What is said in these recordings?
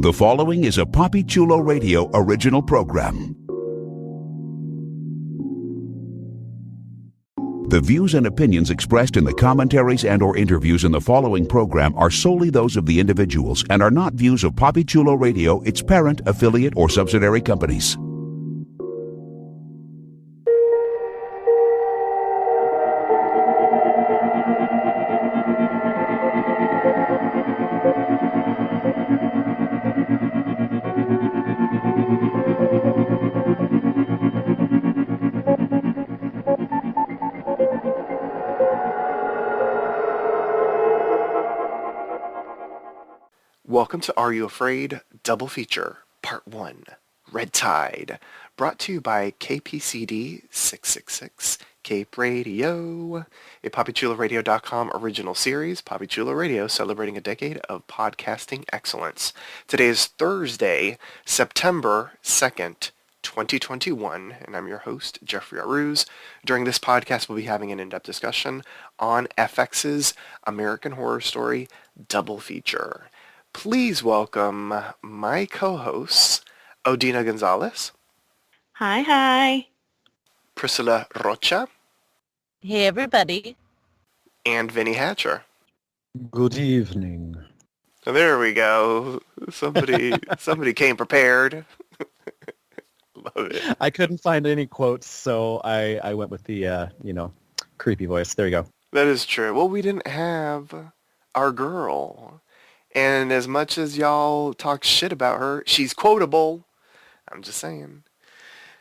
The following is a Papi Chulo Radio original program. The views and opinions expressed in the commentaries and/or interviews in the following program are solely those of the individuals and are not views of Papi Chulo Radio, its parent, affiliate, or subsidiary companies. Welcome to Are You Afraid? Double Feature, Part 1, Red Tide, brought to you by KPCD 666, Cape Radio, a PapiChuloRadio.com original series, Papi Chulo Radio, celebrating a decade of podcasting excellence. Today is Thursday, September 2nd, 2021, and I'm your host, Jeffrey Arauz. During this podcast, we'll be having an in-depth discussion on FX's American Horror Story Double Feature. Please welcome my co-hosts, Odina Gonzales. Hi. Priscilla Rocha. Hey, everybody. And Vinnie Hatcher. Good evening. So there we go. Somebody came prepared. Love it. I couldn't find any quotes, so I went with the, creepy voice. There you go. That is true. Well, we didn't have our girl. And as much as y'all talk shit about her, she's quotable. I'm just saying.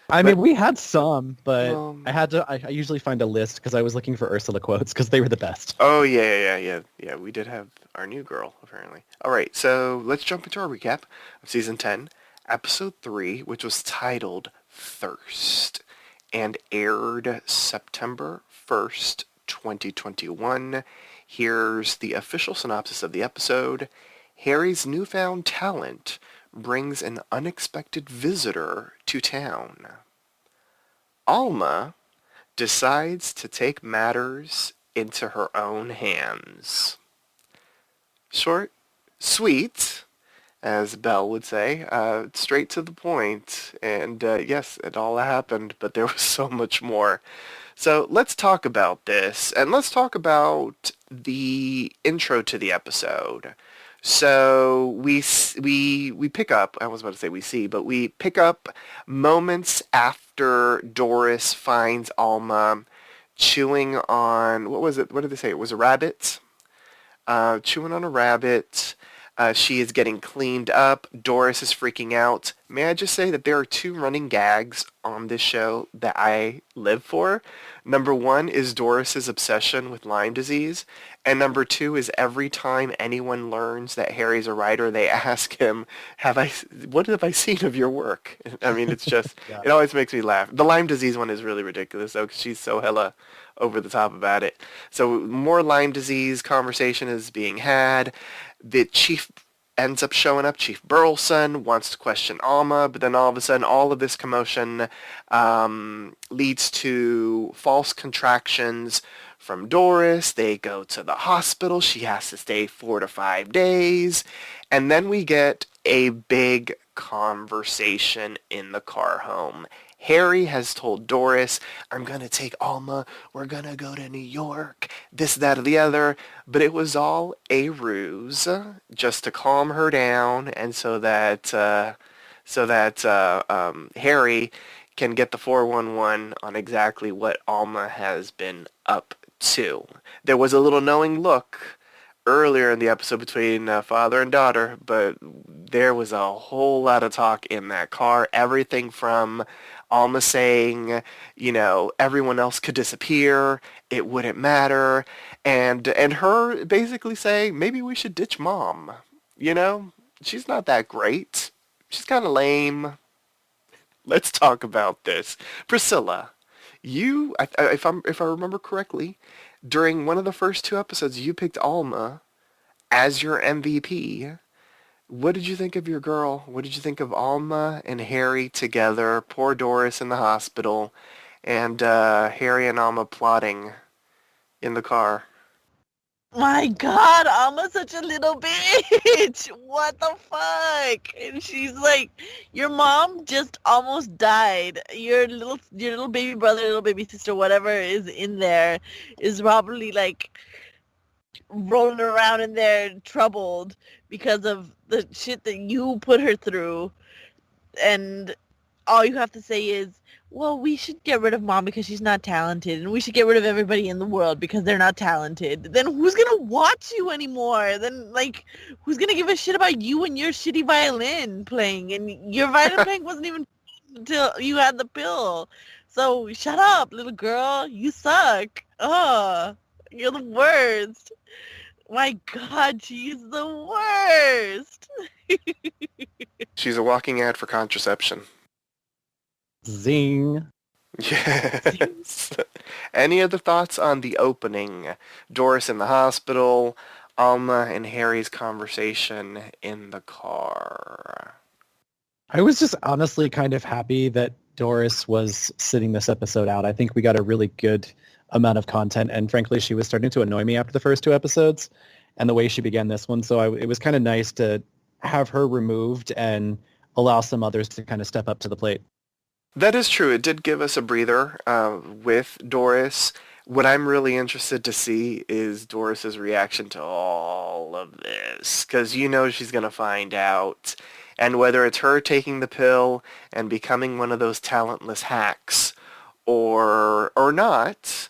I mean, we had some, but I usually find a list because I was looking for Ursula quotes because they were the best. Oh, yeah. We did have our new girl, apparently. All right, so let's jump into our recap of Season 10, Episode 3, which was titled Thirst, and aired September 1st, 2021. Here's the official synopsis of the episode. Harry's newfound talent brings an unexpected visitor to town. Alma decides to take matters into her own hands. Short, sweet, as Belle would say, straight to the point. And yes, it all happened, but there was so much more. So let's talk about this, and let's talk about the intro to the episode. So we pick up, I was about to say we see, but we pick up moments after Doris finds Alma chewing on, what was it? What did they say? It was a rabbit? Chewing on a rabbit. She is getting cleaned up. Doris is freaking out. May I just say that there are two running gags on this show that I live for. Number one is Doris's obsession with Lyme disease. And number two is every time anyone learns that Harry's a writer, they ask him, what have I seen of your work? I mean, it's just, yeah. It always makes me laugh. The Lyme disease one is really ridiculous, though, because she's so hella over the top about it. So more Lyme disease conversation is being had. The chief ends up showing up. Chief Burleson wants to question Alma, but then all of a sudden, all of this commotion leads to false contractions from Doris. They go to the hospital. She has to stay 4 to 5 days. And then we get a big conversation in the car home. Harry has told Doris, I'm going to take Alma, we're going to go to New York, this, that, or the other, but it was all a ruse just to calm her down and so that Harry can get the 411 on exactly what Alma has been up to. There was a little knowing look earlier in the episode between father and daughter, but there was a whole lot of talk in that car, everything from Alma saying, everyone else could disappear, it wouldn't matter, and her basically saying, maybe we should ditch Mom. She's not that great. She's kind of lame. Let's talk about this. Priscilla, you, if I remember correctly, during one of the first 2 episodes, you picked Alma as your MVP. What did you think of your girl? What did you think of Alma and Harry together? Poor Doris in the hospital, and Harry and Alma plotting in the car. My God, Alma's such a little bitch. What the fuck? And she's like, your mom just almost died. Your little baby brother, little baby sister, whatever is in there, is probably like rolling around in there troubled because of the shit that you put her through. And all you have to say is, well, we should get rid of mom because she's not talented, and we should get rid of everybody in the world because they're not talented. Then who's gonna watch you anymore? Then, like, who's gonna give a shit about you and your shitty violin playing? And your violin playing wasn't even until you had the pill. So shut up, little girl. You suck. Ugh. You're the worst. My God, she's the worst. She's a walking ad for contraception. Zing. Yes. Any other thoughts on the opening? Doris in the hospital, Alma and Harry's conversation in the car. I was just honestly kind of happy that Doris was sitting this episode out. I think we got a really good amount of content, and frankly, she was starting to annoy me after the first two episodes and the way she began this one. So it was kind of nice to have her removed and allow some others to kind of step up to the plate. That is true. It did give us a breather with Doris. What I'm really interested to see is Doris's reaction to all of this, because you know she's going to find out. And whether it's her taking the pill and becoming one of those talentless hacks or not,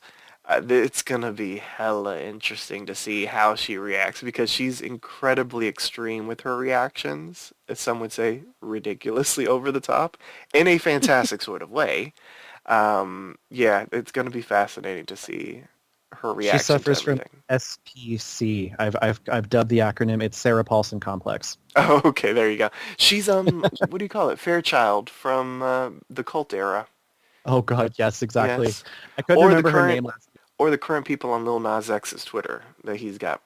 it's going to be hella interesting to see how she reacts, because she's incredibly extreme with her reactions, as some would say, ridiculously over the top, in a fantastic sort of way. Yeah, it's going to be fascinating to see her reaction She suffers to everything. from SPC. I've dubbed the acronym. It's Sarah Paulson Complex. Oh, okay, there you go. She's, what do you call it? Fairchild from the cult era. Oh God, yes, exactly. Yes. I couldn't Or the remember her current- name last. Or the current people on Lil Nas X's Twitter that he's got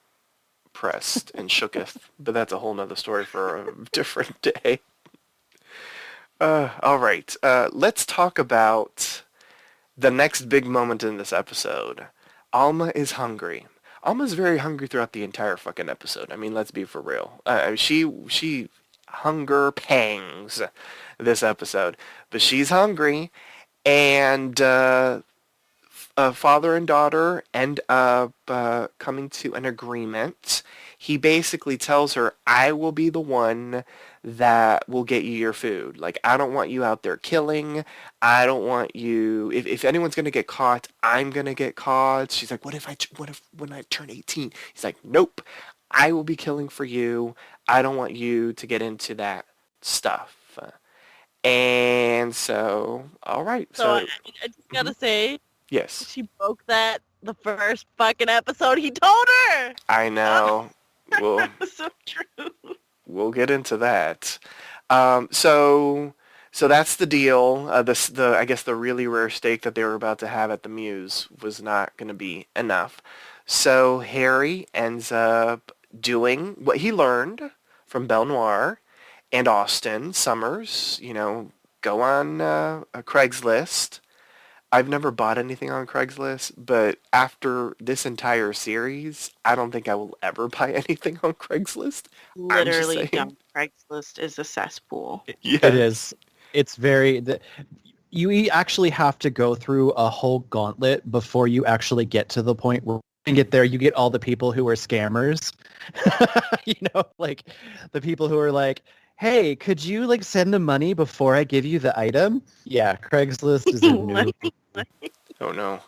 pressed and shooketh. But that's a whole nother story for a different day. All right. Let's talk about the next big moment in this episode. Alma is hungry. Alma's very hungry throughout the entire fucking episode. I mean, let's be for real. She hunger pangs this episode. But she's hungry, and father and daughter end up coming to an agreement. He basically tells her, I will be the one that will get you your food. Like, I don't want you out there killing. I don't want you, if anyone's going to get caught, I'm going to get caught. She's like, what if when I turn 18? He's like, nope, I will be killing for you. I don't want you to get into that stuff. And so, all right. So I just gotta say, yes. she broke that the first fucking episode he told her. I know. We'll So true. we'll get into that. So that's the deal. I guess the really rare steak that they were about to have at the Muse was not going to be enough. So Harry ends up doing what he learned from Belle Noire and Austin Summers. You know, go on a Craigslist. I've never bought anything on Craigslist, but after this entire series, I don't think I will ever buy anything on Craigslist. Literally, dumb Craigslist is a cesspool. Yes. It is. It's very. You actually have to go through a whole gauntlet before you actually get to the point where you get there. You get all the people who are scammers. You know, like the people who are like, hey, could you like send the money before I give you the item? Yeah, Craigslist is a new. Oh no.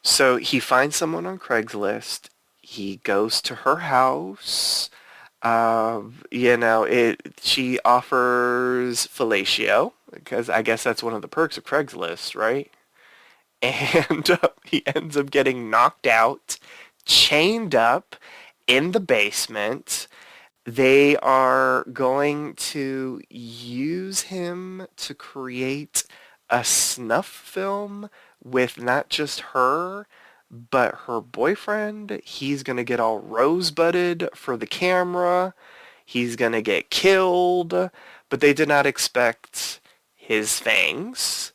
So he finds someone on Craigslist. He goes to her house. You know, she offers fellatio, because I guess that's one of the perks of Craigslist, right? And he ends up getting knocked out, chained up in the basement. They are going to use him to create a snuff film with not just her, but her boyfriend. He's going to get all rosebuded for the camera. He's going to get killed, but they did not expect his fangs.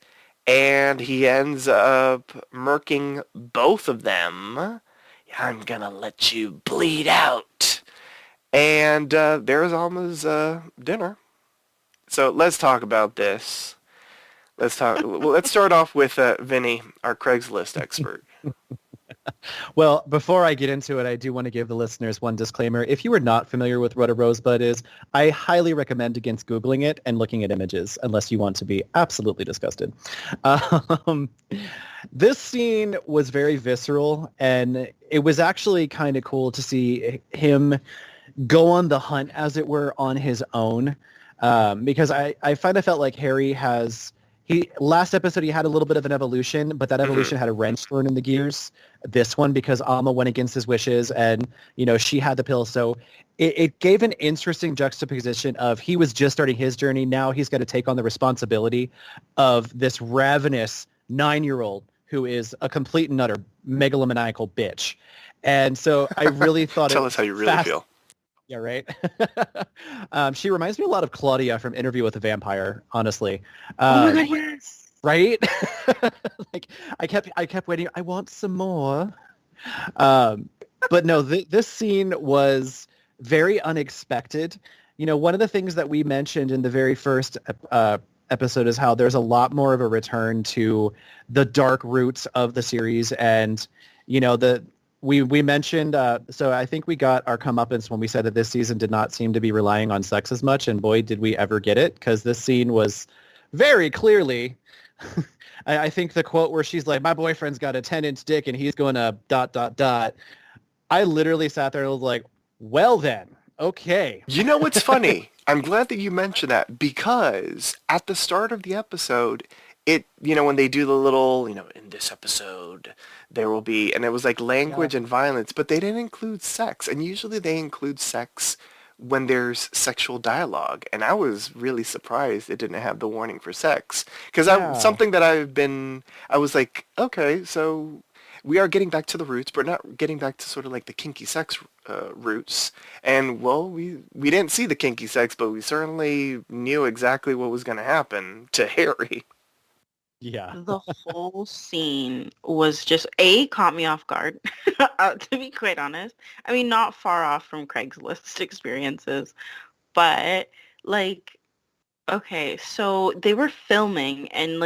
And he ends up murking both of them. I'm gonna let you bleed out. And there's Alma's dinner. So let's talk about this. Let's start off with Vinny, our Craigslist expert. Well, before I get into it, I do want to give the listeners one disclaimer. If you are not familiar with what a rosebud is, I highly recommend against Googling it and looking at images, unless you want to be absolutely disgusted. Um, this scene was very visceral, and it was actually kind of cool to see him go on the hunt, as it were, on his own. Because I felt like Harry last episode he had a little bit of an evolution, but that evolution had a wrench thrown in the gears. This one, because Alma went against his wishes and, she had the pill. So it gave an interesting juxtaposition of he was just starting his journey. Now he's got to take on the responsibility of this ravenous 9-year-old who is a complete and utter megalomaniacal bitch. And so I really thought Tell us how you really feel. Yeah, right. She reminds me a lot of Claudia from Interview with a Vampire, honestly. Oh my god, yes. Right? Like I kept waiting. I want some more. But no, this scene was very unexpected. One of the things that we mentioned in the very first episode is how there's a lot more of a return to the dark roots of the series, and we mentioned, so I think we got our comeuppance when we said that this season did not seem to be relying on sex as much, and boy, did we ever get it, because this scene was very clearly, I think the quote where she's like, my boyfriend's got a 10-inch dick and he's going to ... I literally sat there and was like, well then, okay. You know what's funny? I'm glad that you mentioned that, because at the start of the episode, when they do the little, in this episode, there will be, and it was like language and violence, but they didn't include sex. And usually they include sex when there's sexual dialogue. And I was really surprised it didn't have the warning for sex. Because something that I was like, okay, so we are getting back to the roots, but not getting back to sort of like the kinky sex roots. And, well, we didn't see the kinky sex, but we certainly knew exactly what was going to happen to Harry. Yeah. The whole scene was just, caught me off guard, to be quite honest. I mean, not far off from Craigslist experiences, but, okay, so they were filming, and,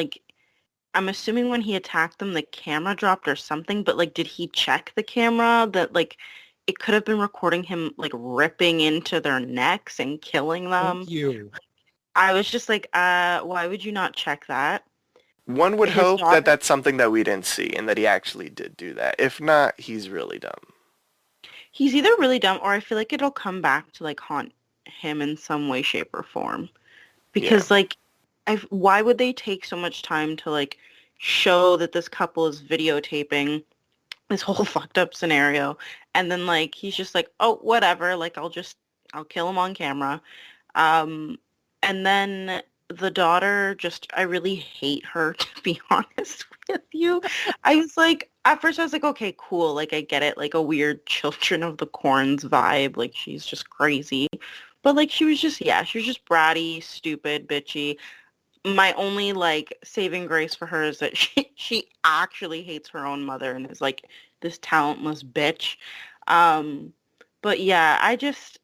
I'm assuming when he attacked them, the camera dropped or something, but, did he check the camera that, it could have been recording him, ripping into their necks and killing them? Thank you. I was just like, why would you not check that? One would hope that that's something that we didn't see and that he actually did do that. If not, he's really dumb. He's either really dumb, or I feel like it'll come back to haunt him in some way, shape, or form. Because why would they take so much time to show that this couple is videotaping this whole fucked up scenario, and then he's just like, oh, whatever, I'll kill him on camera, and then the daughter, I really hate her, to be honest with you. I was at first I was like, okay, cool, I get it, a weird Children of the Corns vibe, she's just crazy. But, she was just bratty, stupid, bitchy. My only, saving grace for her is that she actually hates her own mother and is, this talentless bitch. But, yeah,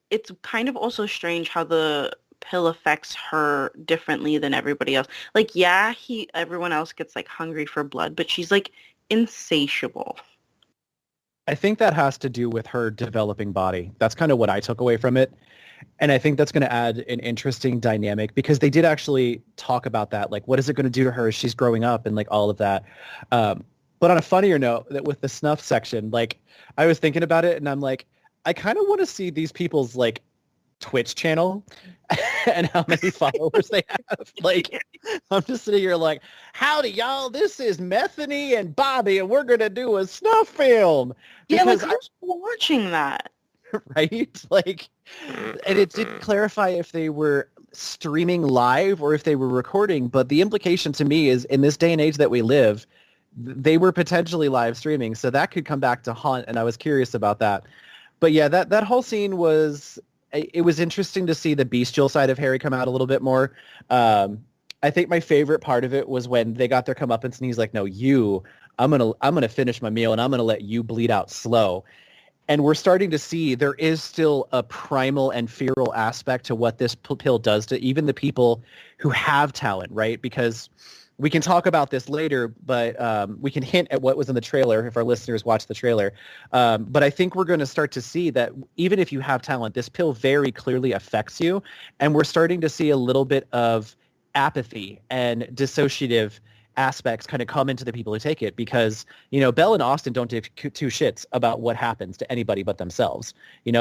it's kind of also strange how the pill affects her differently than everybody else. Everyone else gets hungry for blood, but she's insatiable. I think that has to do with her developing body. That's kind of what I took away from it. And I think that's going to add an interesting dynamic, because they did actually talk about that. What is it going to do to her as she's growing up and all of that. But on a funnier note, that with the snuff section, I was thinking about it and I'm I kind of want to see these people's Twitch channel and how many followers they have. I'm just sitting here howdy y'all, this is Methany and Bobby and we're gonna do a snuff film. Yeah, I was watching that. Right? And it didn't clarify if they were streaming live or if they were recording, but the implication to me is, in this day and age that we live, they were potentially live streaming, so that could come back to haunt, and I was curious about that. But yeah, that whole scene was interesting to see the bestial side of Harry come out a little bit more. I think my favorite part of it was when they got their comeuppance and he's like, no, you I'm gonna finish my meal and I'm gonna let you bleed out slow. And we're starting to see there is still a primal and feral aspect to what this pill does to even the people who have talent, right? Because we can talk about this later, but we can hint at what was in the trailer if our listeners watch the trailer. But I think we're going to start to see that even if you have talent, this pill very clearly affects you. And we're starting to see a little bit of apathy and dissociative aspects kind of come into the people who take it because, Belle and Austin don't give two shits about what happens to anybody but themselves,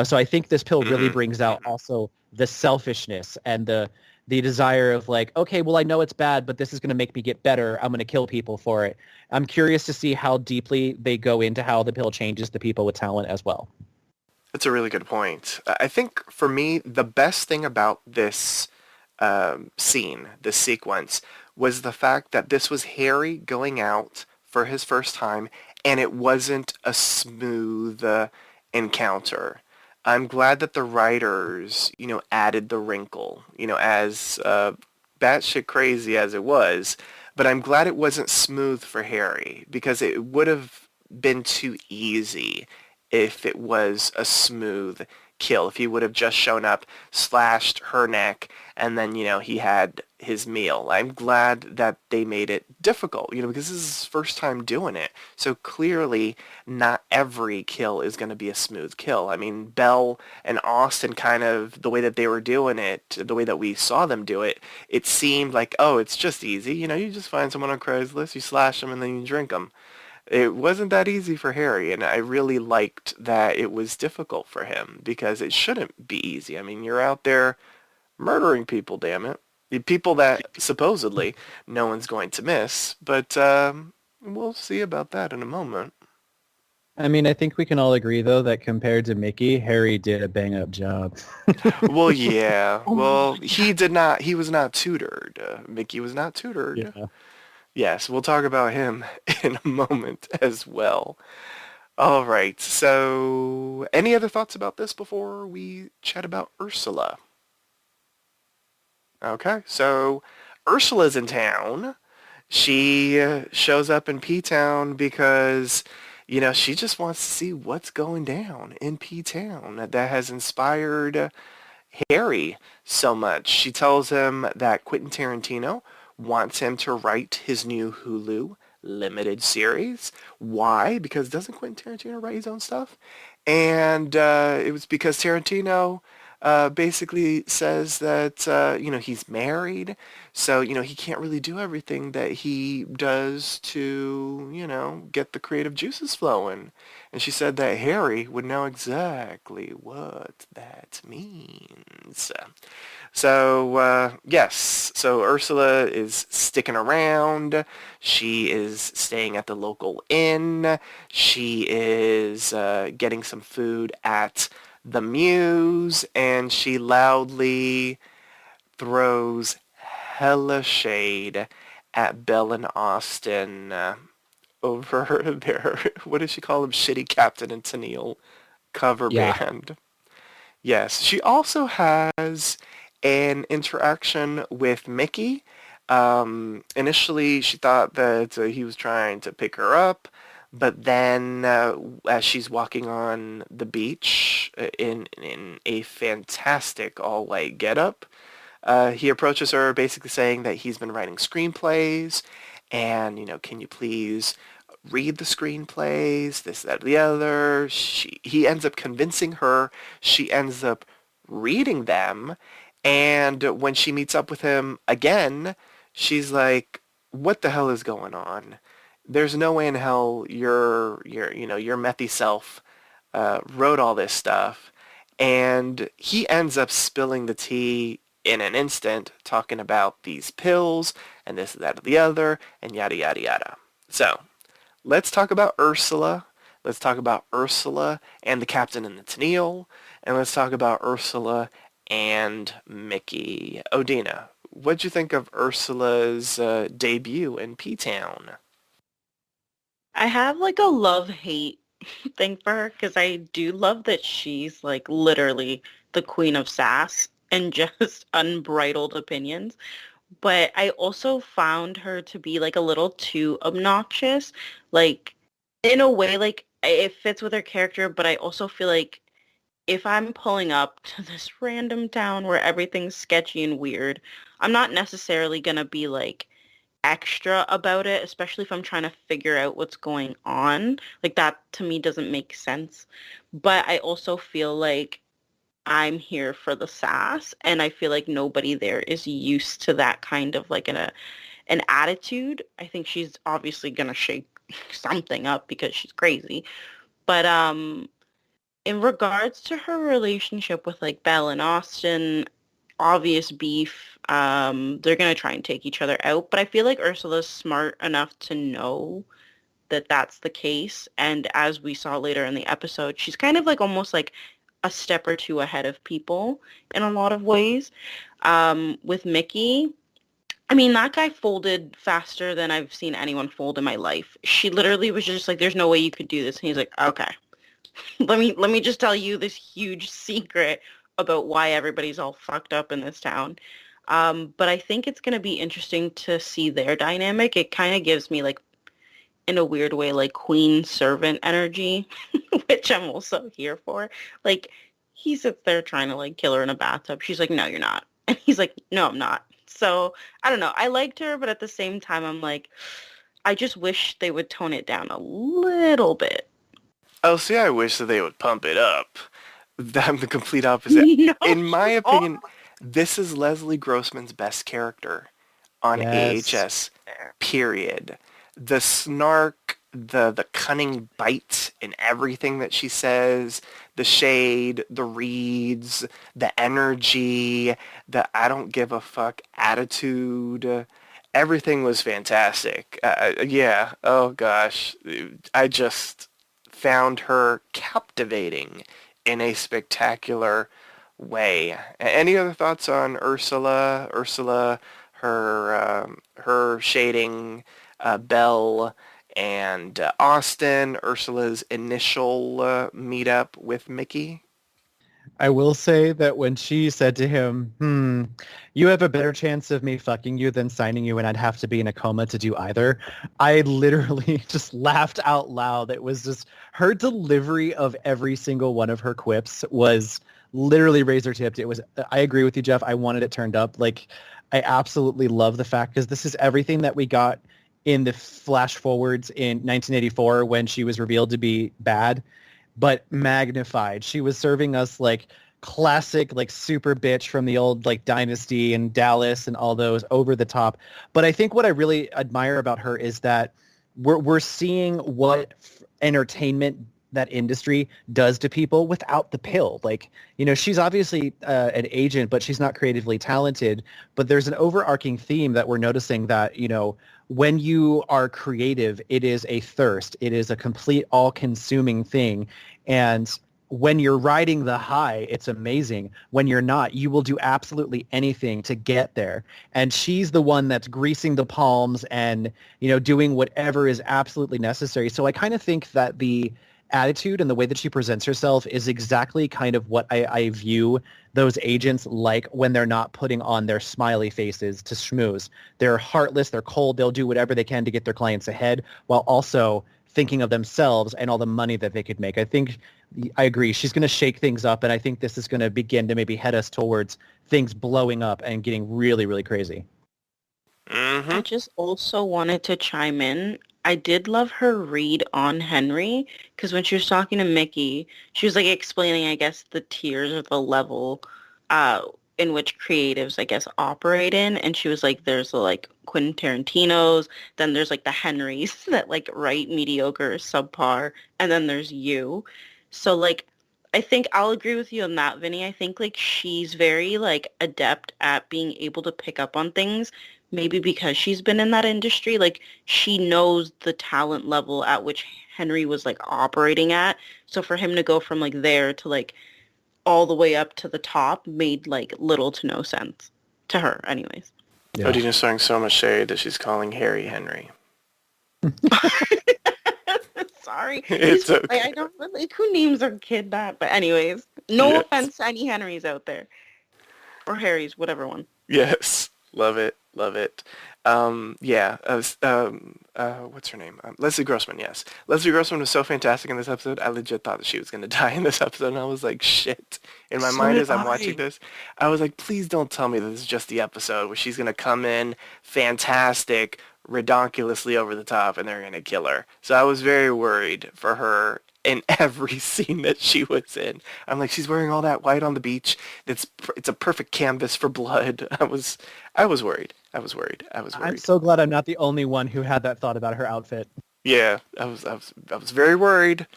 So I think this pill really brings out also the selfishness and the desire of like, okay, well, I know it's bad, but this is going to make me get better. I'm going to kill people for it. I'm curious to see how deeply they go into how the pill changes the people with talent as well. That's a really good point. I think for me, the best thing about this scene, this sequence, was the fact that this was Harry going out for his first time, and it wasn't a smooth encounter. I'm glad that the writers, added the wrinkle, as batshit crazy as it was, but I'm glad it wasn't smooth for Harry, because it would have been too easy if it was a smooth kill, if he would have just shown up, slashed her neck, and then, he had his meal. I'm glad that they made it difficult, because this is his first time doing it. So clearly, not every kill is going to be a smooth kill. I mean, Belle and Austin kind of, the way that they were doing it, the way that we saw them do it, it seemed like, oh, it's just easy. You just find someone on Craigslist, you slash them, and then you drink them. It wasn't that easy for Harry, and I really liked that it was difficult for him, because it shouldn't be easy. I mean, you're out there murdering people, damn it. The people that supposedly no one's going to miss, but we'll see about that in a moment. I mean, I think we can all agree, though, that compared to Mickey, Harry did a bang-up job. Well, yeah. Well, he did not. He was not tutored. Mickey was not tutored. Yeah. Yes, we'll talk about him in a moment as well. All right. So, any other thoughts about this before we chat about Ursula? Okay. So, Ursula's in town. She shows up in P-Town because, she just wants to see what's going down in P-Town that has inspired Harry so much. She tells him that Quentin Tarantino wants him to write his new Hulu limited series. Why? Because doesn't Quentin Tarantino write his own stuff? And it was because Tarantino basically says that, he's married, so, he can't really do everything that he does to, get the creative juices flowing. And she said that Harry would know exactly what that means. So, yes, so Ursula is sticking around. She is staying at the local inn. She is getting some food at the Muse, and she loudly throws hella shade at Belle and Austin over their, what does she call them, Shitty Captain and Tennille cover band. Yes, she also has an interaction with Mickey. Initially, she thought that he was trying to pick her up, but then as she's walking on the beach in a fantastic all-white getup, he approaches her basically saying that he's been writing screenplays, and, can you please read the screenplays, this, that, the other. He ends up convincing her. She ends up reading them, and when she meets up with him again, she's like, what the hell is going on? There's no way in hell your methy self wrote all this stuff. And he ends up spilling the tea in an instant, talking about these pills and this, that, the other, and yada, yada, yada. So, let's talk about Ursula. Let's talk about Ursula and the Captain and the Tennille. And let's talk about Ursula and Mickey. Odina, what'd you think of Ursula's debut in P-Town? I have like a love-hate thing for her because I do love that she's like literally the queen of sass and just unbridled opinions. but I also found her to be like a little too obnoxious. Like in a way, like it fits with her character, but I also feel like if I'm pulling up to this random town where everything's sketchy and weird, I'm not necessarily gonna be like extra about it, especially if I'm trying to figure out what's going on. Like that to me doesn't make sense. But I also feel like I'm here for the sass, and I feel like nobody there is used to that kind of like an attitude. I think she's obviously gonna shake something up because she's crazy. But in regards to her relationship with like Belle and Austin, obvious beef. They're gonna try and take each other out, but I feel like Ursula's smart enough to know that that's the case. And as we saw later in the episode, she's kind of like almost like a step or two ahead of people in a lot of ways. With Mickey, I mean, that guy folded faster than I've seen anyone fold in my life. She literally was just like, "There's no way you could do this," and he's like, "Okay." Let me just tell you this huge secret about why everybody's all fucked up in this town. But I think it's going to be interesting to see their dynamic. It kind of gives me like, in a weird way, like queen servant energy, which I'm also here for. Like he sits there trying to like kill her in a bathtub. She's like, "No, you're not." And he's like, "No, I'm not." So I don't know. I liked her, but at the same time, I'm like, I just wish they would tone it down a little bit. Oh, see, I wish that they would pump it up. I'm the complete opposite. No. In my Oh, opinion, this is Leslie Grossman's best character on Yes. AHS, period. The snark, the cunning bite in everything that she says, the shade, the reads, the energy, the I don't give a fuck attitude, everything was fantastic. Yeah, oh gosh. I just found her captivating in a spectacular way. Any other thoughts on Ursula? Ursula, her shading Belle and Austin, Ursula's initial meetup with Mickey. I will say that when she said to him, you have a better chance of me fucking you than signing you and I'd have to be in a coma to do either, I literally just laughed out loud. It was just her delivery of every single one of her quips was literally razor tipped. It was, I agree with you, Jeff. I wanted it turned up. Like, I absolutely love the fact because this is everything that we got in the flash forwards in 1984 when she was revealed to be bad but magnified. She was serving us like classic, like super bitch from the old like Dynasty and Dallas and all those over the top. But I think what I really admire about her is that we're seeing what entertainment that industry does to people without the pill. Like, you know, she's obviously an agent, but she's not creatively talented. But there's an overarching theme that we're noticing that, you know, when you are creative, it is a thirst. It is a complete all-consuming thing. And when you're riding the high, it's amazing. When you're not, you will do absolutely anything to get there. And she's the one that's greasing the palms and, you know, doing whatever is absolutely necessary. So I kind of think that the attitude and the way that she presents herself is exactly kind of what I view those agents like when they're not putting on their smiley faces to schmooze. They're heartless, they're cold, they'll do whatever they can to get their clients ahead while also thinking of themselves and all the money that they could make. I think I agree. She's going to shake things up, and I think this is going to begin to maybe head us towards things blowing up and getting really, really crazy. Mm-hmm. I just also wanted to chime in. I did love her read on Henry because when she was talking to Mickey, she was like explaining, I guess, the tiers or the level uh, in which creatives, I guess, operate in. And she was like, there's the like Quentin Tarantino's, then there's like the Henrys that like write mediocre or subpar, and then there's you. So like, I think I'll agree with you on that, Vinny. I think like she's very like adept at being able to pick up on things maybe because she's been in that industry, like she knows the talent level at which Henry was like operating at. So for him to go from like there to like all the way up to the top made like little to no sense to her anyways. Yeah. Odina's throwing so much shade that she's calling Harry Henry. Sorry. It's okay. I don't like who names their kid that, but anyways, no Yes. offense to any Henrys out there. Or Harrys, whatever one. Yes. Love it. Love it. Yeah. What's her name? Leslie Grossman. Yes. Leslie Grossman was so fantastic in this episode. I legit thought that she was gonna die in this episode, and I was like, shit. In my So mind, did as I'm watching I. this, I was like, please don't tell me that this is just the episode where she's gonna come in fantastic, redonkulously over the top, and they're gonna kill her. So I was very worried for her in every scene that she was in. I'm like, she's wearing all that white on the beach. It's a perfect canvas for blood. I was worried. I was worried. I was I'm worried. so glad I'm not the only one who had that thought about her outfit. Yeah, I was very worried.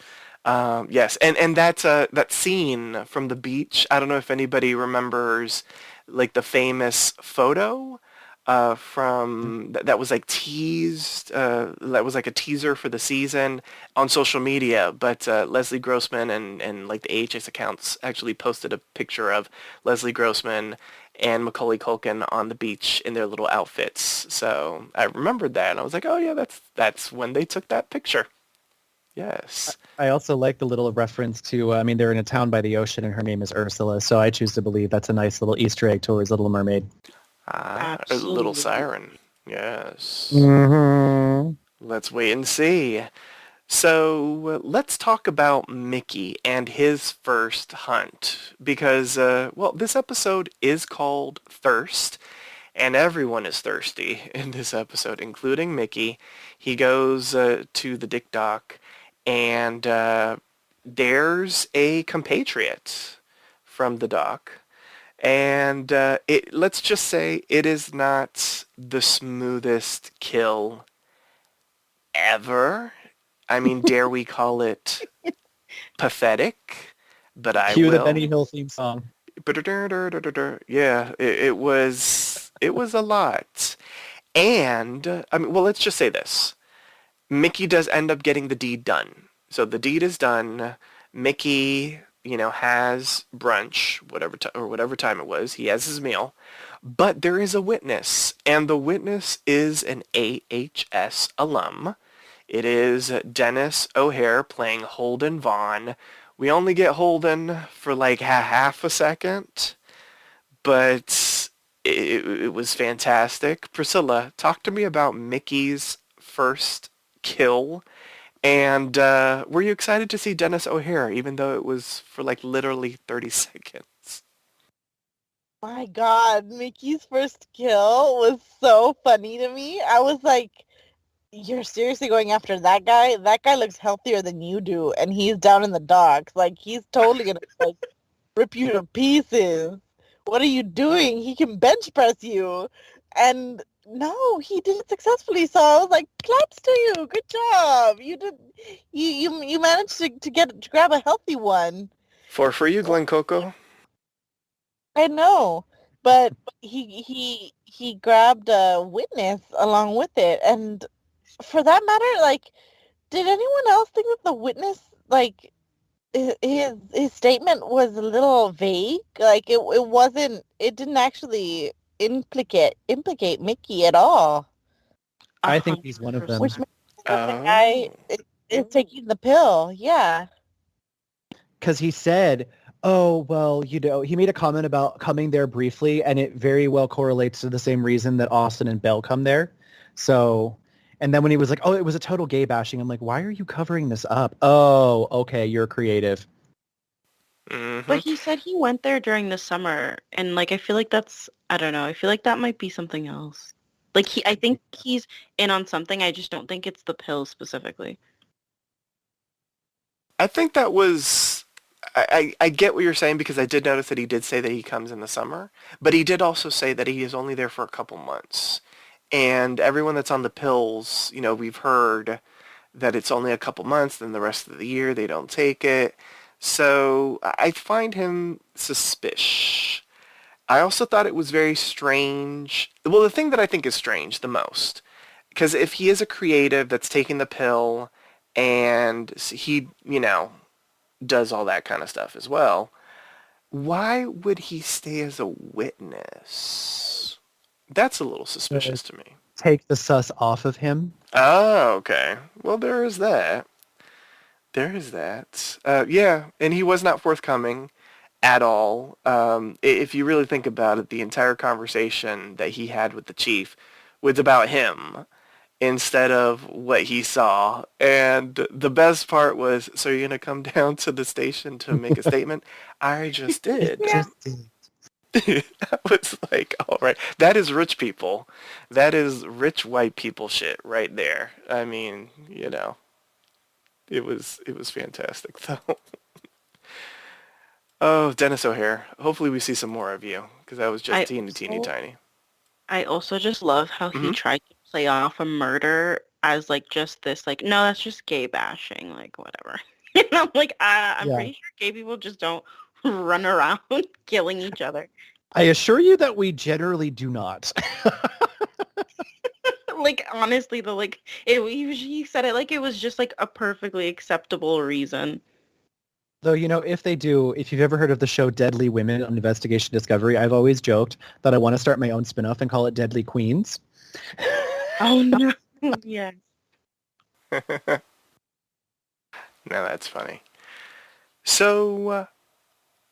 Yes, and that scene from the beach. I don't know if anybody remembers, like the famous photo from that was like teased. That was like a teaser for the season on social media. But Leslie Grossman and like the AHS accounts actually posted a picture of Leslie Grossman and Macaulay Culkin on the beach in their little outfits. So I remembered that, and I was like, oh yeah, that's when they took that picture. Yes. I also like the little reference to, I mean, they're in a town by the ocean and her name is Ursula, so I choose to believe that's a nice little Easter egg towards Little Mermaid. A little Absolutely. siren. Yes. Mm-hmm. Let's wait and see. So let's talk about Mickey and his first hunt because, well, this episode is called Thirst, and everyone is thirsty in this episode, including Mickey. He goes to the Dick Dock, and there's a compatriot from the dock. And let's just say it is not the smoothest kill ever. I mean, dare we call it pathetic? But I Cue the will. Benny Hill theme song. Yeah, it was a lot. And I mean, well, let's just say this. Mickey does end up getting the deed done. So the deed is done. Mickey, has brunch, whatever time it was. He has his meal. But there is a witness, and the witness is an AHS alum. It is Dennis O'Hare playing Holden Vaughn. We only get Holden for like half a second, but it was fantastic. Priscilla, talk to me about Mickey's first kill. And were you excited to see Dennis O'Hare, even though it was for like literally 30 seconds? My God, Mickey's first kill was so funny to me. I was like, you're seriously going after that guy? That guy looks healthier than you do, and he's down in the docks. Like, he's totally gonna like rip you to pieces. What are you doing? He can bench press you. And no, he did it successfully. So I was like, claps to you. Good job. You did you managed to grab a healthy one. For you, Glen Coco. I know. But he grabbed a witness along with it. And for that matter, like, did anyone else think that the witness, like, his statement was a little vague? Like, it didn't actually implicate Mickey at all. I think he's one of them. Which makes me think that the guy is taking the pill. Yeah. Because he said, oh, well, he made a comment about coming there briefly, and it very well correlates to the same reason that Austin and Belle come there. So, and then when he was like, oh, it was a total gay bashing, I'm like, why are you covering this up? Oh, okay, you're creative. Mm-hmm. But he said he went there during the summer, and like I feel like I don't know. I feel like that might be something else. Like I think he's in on something. I just don't think it's the pill specifically. I think that was... I get what you're saying because I did notice that he did say that he comes in the summer, but he did also say that he is only there for a couple months. And everyone that's on the pills, we've heard that it's only a couple months, then the rest of the year they don't take it. So I find him suspicious. I also thought it was very strange. Well, the thing that I think is strange the most, because if he is a creative that's taking the pill and he, does all that kind of stuff as well, why would he stay as a witness? That's a little suspicious to me. Take the sus off of him. Oh, okay. Well, there is that. There is that. Yeah, and he was not forthcoming. at all. If you really think about it, the entire conversation that he had with the chief was about him instead of what he saw. And the best part was, so you're going to come down to the station to make a statement? I just did. Yeah. I was like, all right, that is rich people. That is rich white people shit right there. I mean, it was fantastic though. Oh, Dennis O'Hare. Hopefully we see some more of you because that was just I teeny also, tiny. I also just love how he Hmm. tried to play off a murder as like just this like, no, that's just gay bashing, like whatever. And I'm like, I'm Yeah. pretty sure gay people just don't run around killing each other. I assure you that we generally do not. Like honestly, the like it he said it like it was just like a perfectly acceptable reason. Though, if they do, if you've ever heard of the show Deadly Women on Investigation Discovery, I've always joked that I want to start my own spin-off and call it Deadly Queens. Oh no. Yeah. No, that's funny. So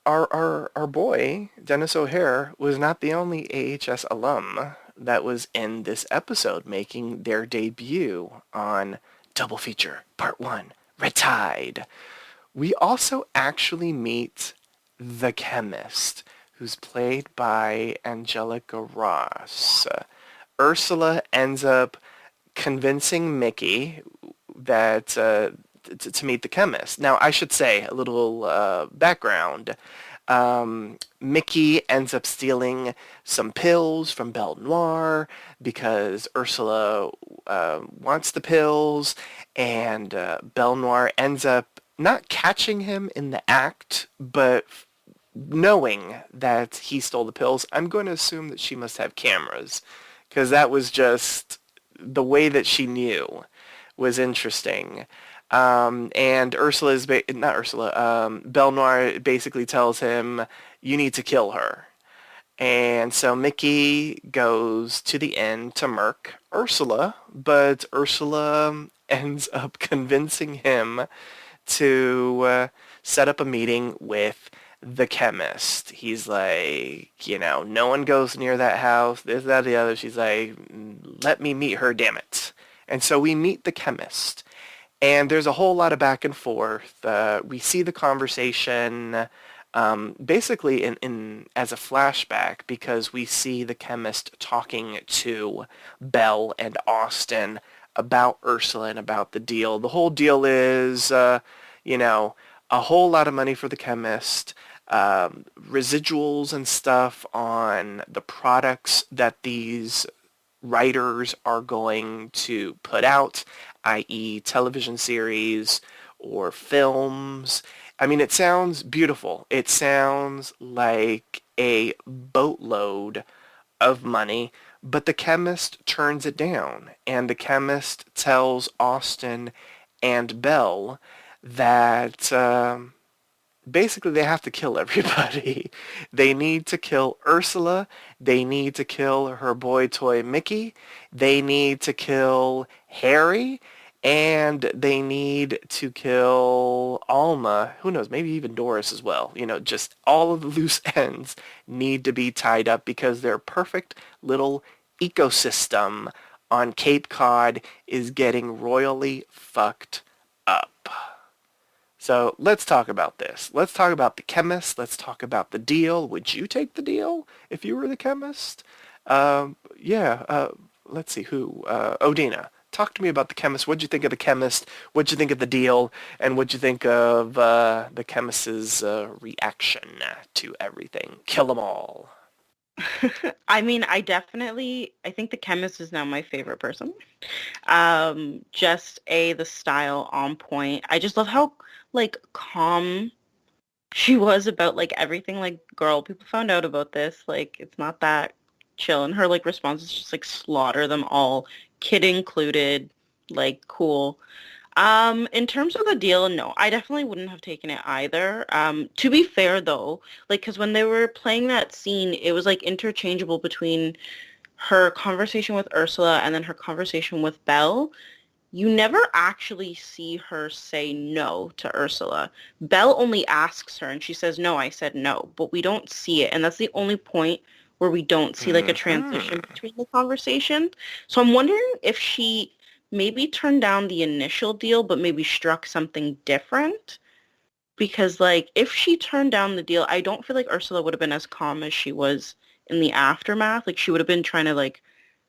our boy Dennis O'Hare was not the only AHS alum that was in this episode, making their debut on Double Feature Part 1, Red Tide. We also actually meet the chemist, who's played by Angelica Ross. Ursula ends up convincing Mickey that to meet the chemist. Now, I should say a little background. Mickey ends up stealing some pills from Belle Noire because Ursula wants the pills, and Belle Noire ends up not catching him in the act, but knowing that he stole the pills. I'm going to assume that she must have cameras, because that was just the way that she knew was interesting. And Belle Noire basically tells him, you need to kill her. And so Mickey goes to the inn to murk Ursula, but Ursula ends up convincing him to set up a meeting with the chemist. He's like, no one goes near that house, this, that, the other. She's like, let me meet her, damn it. And so we meet the chemist. And there's a whole lot of back and forth. We see the conversation basically in as a flashback, because we see the chemist talking to Belle and Austin about Ursula and about the deal. The whole deal is, a whole lot of money for the chemist, residuals and stuff on the products that these writers are going to put out, i.e. television series or films. I mean, it sounds beautiful. It sounds like a boatload of money, but the chemist turns it down, and the chemist tells Austin and Belle that basically they have to kill everybody. They need to kill Ursula. They need to kill her boy toy Mickey. They need to kill Harry. And they need to kill Alma. Who knows? Maybe even Doris as well. Just all of the loose ends need to be tied up, because their perfect little ecosystem on Cape Cod is getting royally fucked up. So let's talk about this. Let's talk about the chemist. Let's talk about the deal. Would you take the deal if you were the chemist? Let's see who. Odina. Talk to me about the chemist. What'd you think of the chemist? What'd you think of the deal? And what'd you think of the chemist's reaction to everything? Kill them all. I mean, I think the chemist is now my favorite person. Just the style on point. I just love how like calm she was about like everything. Like, girl, people found out about this. Like, it's not that chill. And her like response is just like slaughter them all, kid included. Like, cool. In terms of the deal, no, I definitely wouldn't have taken it either. To be fair though, like, because when they were playing that scene, it was like interchangeable between her conversation with Ursula and then her conversation with Belle. you never actually see her say no to Ursula. Belle only asks her and she says, no, I said no, but we don't see it. And that's the only point where we don't see like a transition Mm-hmm. between the conversation. So I'm wondering if she maybe turned down the initial deal, but maybe struck something different. Because like if she turned down the deal, I don't feel like Ursula would have been as calm as she was in the aftermath. Like she would have been trying to like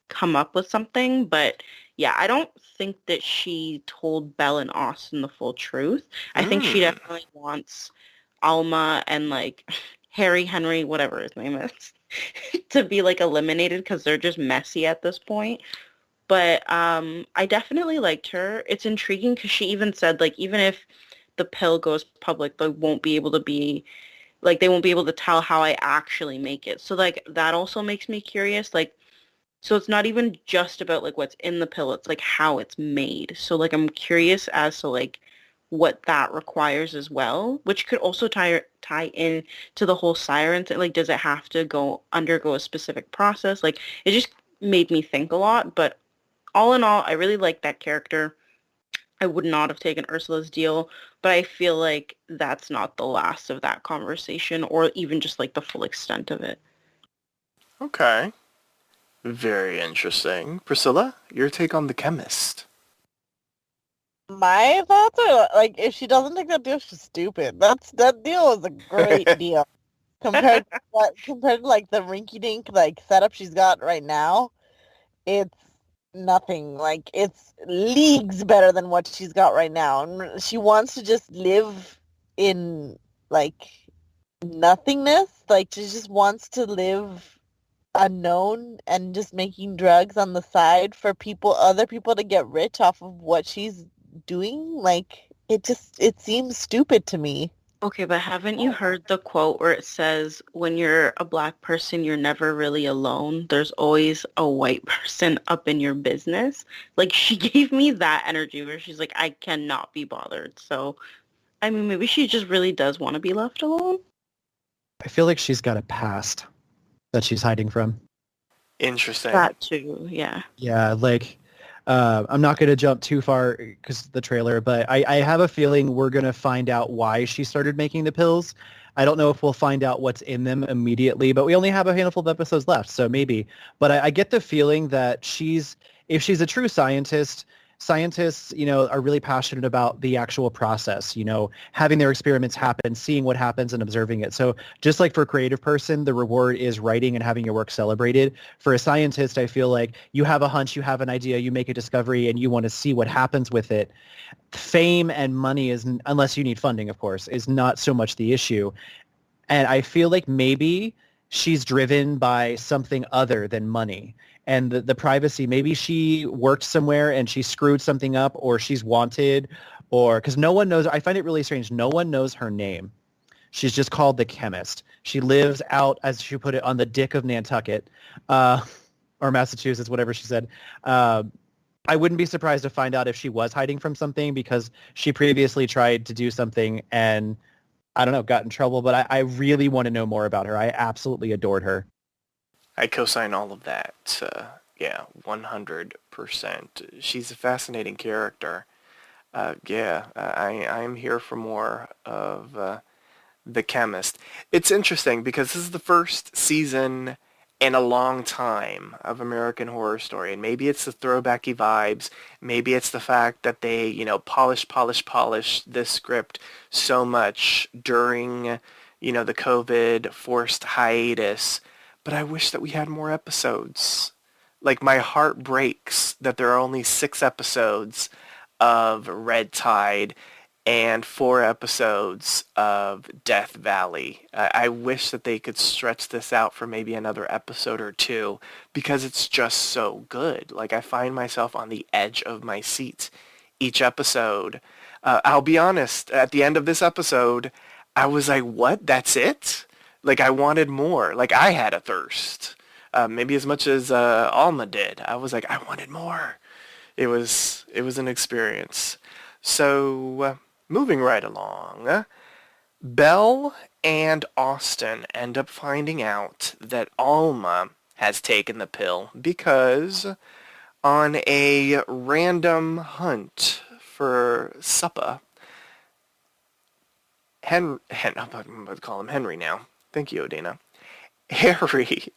come up with something. But yeah, I don't think that she told Belle and Austin the full truth. I think she Mm. definitely wants Alma and like Henry, whatever his name is, to be like eliminated because they're just messy at this point. But I definitely liked her. It's intriguing because she even said like even if the pill goes public, they won't be able to tell how I actually make it. So like that also makes me curious. Like so it's not even just about like what's in the pill, it's like how it's made. So like I'm curious as to like what that requires as well, which could also tie in to the whole siren thing. Like does it have to go undergo a specific process? Like it just made me think a lot, but all in all, I really like that character. I would not have taken Ursula's deal, but I feel like that's not the last of that conversation or even just like the full extent of it. Okay. Very interesting. Priscilla, your take on the chemist. My thoughts are like, if she doesn't take that deal, she's stupid. That deal was a great deal compared to like the rinky-dink like setup she's got right now. It's nothing. Like it's leagues better than what she's got right now. And she wants to just live in like nothingness. Like she just wants to live unknown and just making drugs on the side for other people to get rich off of what she's doing. Like it seems stupid to me. Okay, but haven't you heard the quote where it says, when you're a black person, you're never really alone. There's always a white person up in your business. Like she gave me that energy where she's like, I cannot be bothered. So, I mean, maybe she just really does want to be left alone. I feel like she's got a past that she's hiding from. Interesting. That too, yeah. Yeah, like I'm not going to jump too far because the trailer, but I have a feeling we're going to find out why she started making the pills. I don't know if we'll find out what's in them immediately, but we only have a handful of episodes left, so maybe. But I get the feeling that if she's a true scientist, scientists, are really passionate about the actual process, having their experiments happen, seeing what happens and observing it. So just like for a creative person, the reward is writing and having your work celebrated. For a scientist, I feel like you have a hunch, you have an idea, you make a discovery, and you want to see what happens with it. Fame and money unless you need funding, of course, is not so much the issue. And I feel like maybe she's driven by something other than money and the privacy. Maybe she worked somewhere and she screwed something up, or she's wanted, or because no one knows. I find it really strange. No one knows her name. She's just called the chemist. She lives out, as she put it, on the dick of Nantucket, or Massachusetts, whatever she said. I wouldn't be surprised to find out if she was hiding from something because she previously tried to do something and, I don't know, got in trouble. But I really want to know more about her. I absolutely adored her. I co-sign all of that. Yeah, 100%. She's a fascinating character. Yeah, I'm here for more of the chemist. It's interesting because this is the first season in a long time of American Horror Story, and maybe it's the throwbacky vibes, maybe it's the fact that they, polish this script so much during, the COVID forced hiatus, but I wish that we had more episodes. Like, my heart breaks that there are only 6 episodes of Red Tide and 4 episodes of Death Valley. I wish that they could stretch this out for maybe another episode or 2 because it's just so good. Like, I find myself on the edge of my seat each episode. I'll be honest, at the end of this episode, I was like, what? That's it? Like, I wanted more. Like, I had a thirst. Maybe as much as Alma did. I was like, I wanted more. It was an experience. So, moving right along, Belle and Austin end up finding out that Alma has taken the pill because on a random hunt for supper. I'm going to call him Henry now. Thank you, Odina. Harry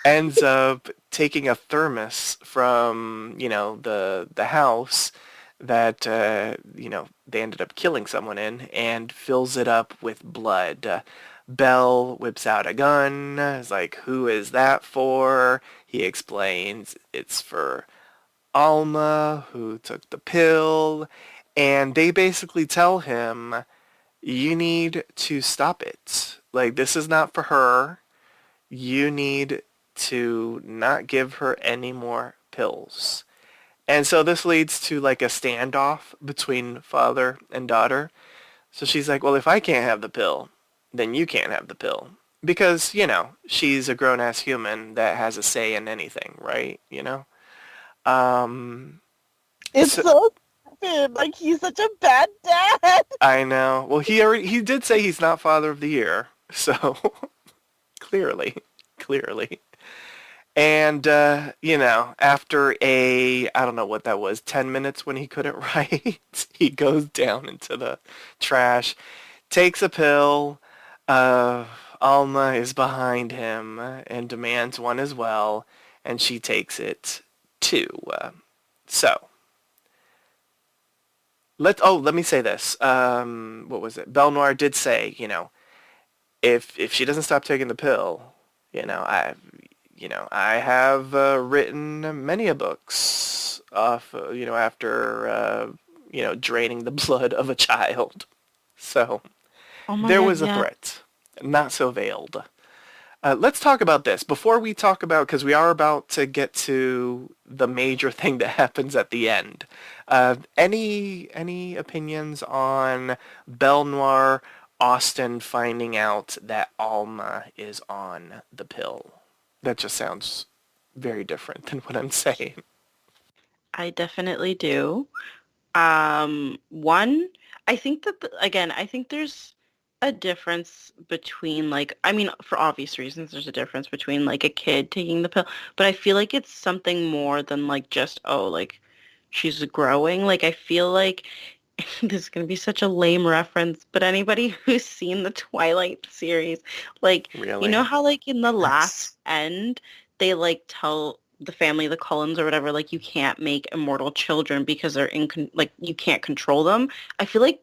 ends up taking a thermos from, the house that, they ended up killing someone in and fills it up with blood. Belle whips out a gun, is like, who is that for? He explains it's for Alma, who took the pill, and they basically tell him, you need to stop it. Like, this is not for her. You need to not give her any more pills. And so this leads to like a standoff between father and daughter. So she's like, well, if I can't have the pill, then you can't have the pill. Because, she's a grown-ass human that has a say in anything, right? Um, It's so, so stupid. Like, he's such a bad dad. I know. Well, he did say he's not father of the year. So, clearly. And, after I don't know what that was, 10 minutes when he couldn't write, he goes down into the trash, takes a pill. Alma is behind him and demands one as well, and she takes it too. So, let me say this. What was it? Belle Noire did say, if she doesn't stop taking the pill, I have written many a books off, after, draining the blood of a child. So Oh my there god, was a yeah. threat, not so veiled. Let's talk about this before we talk about, because we are about to get to the major thing that happens at the end. Any opinions on Belle Noire Austin finding out that Alma is on the pill? That just sounds very different than what I'm saying. I definitely do. One, I think that again, I think there's a difference between like, I mean, for obvious reasons, there's a difference between like a kid taking the pill, but I feel like it's something more than like just, oh, like she's growing. Like I feel like this is gonna be such a lame reference, but anybody who's seen the Twilight series, like you Really? know how like in the Yes. last end they like tell the family, the Cullens or whatever, like you can't make immortal children because they're like you can't control them. I feel like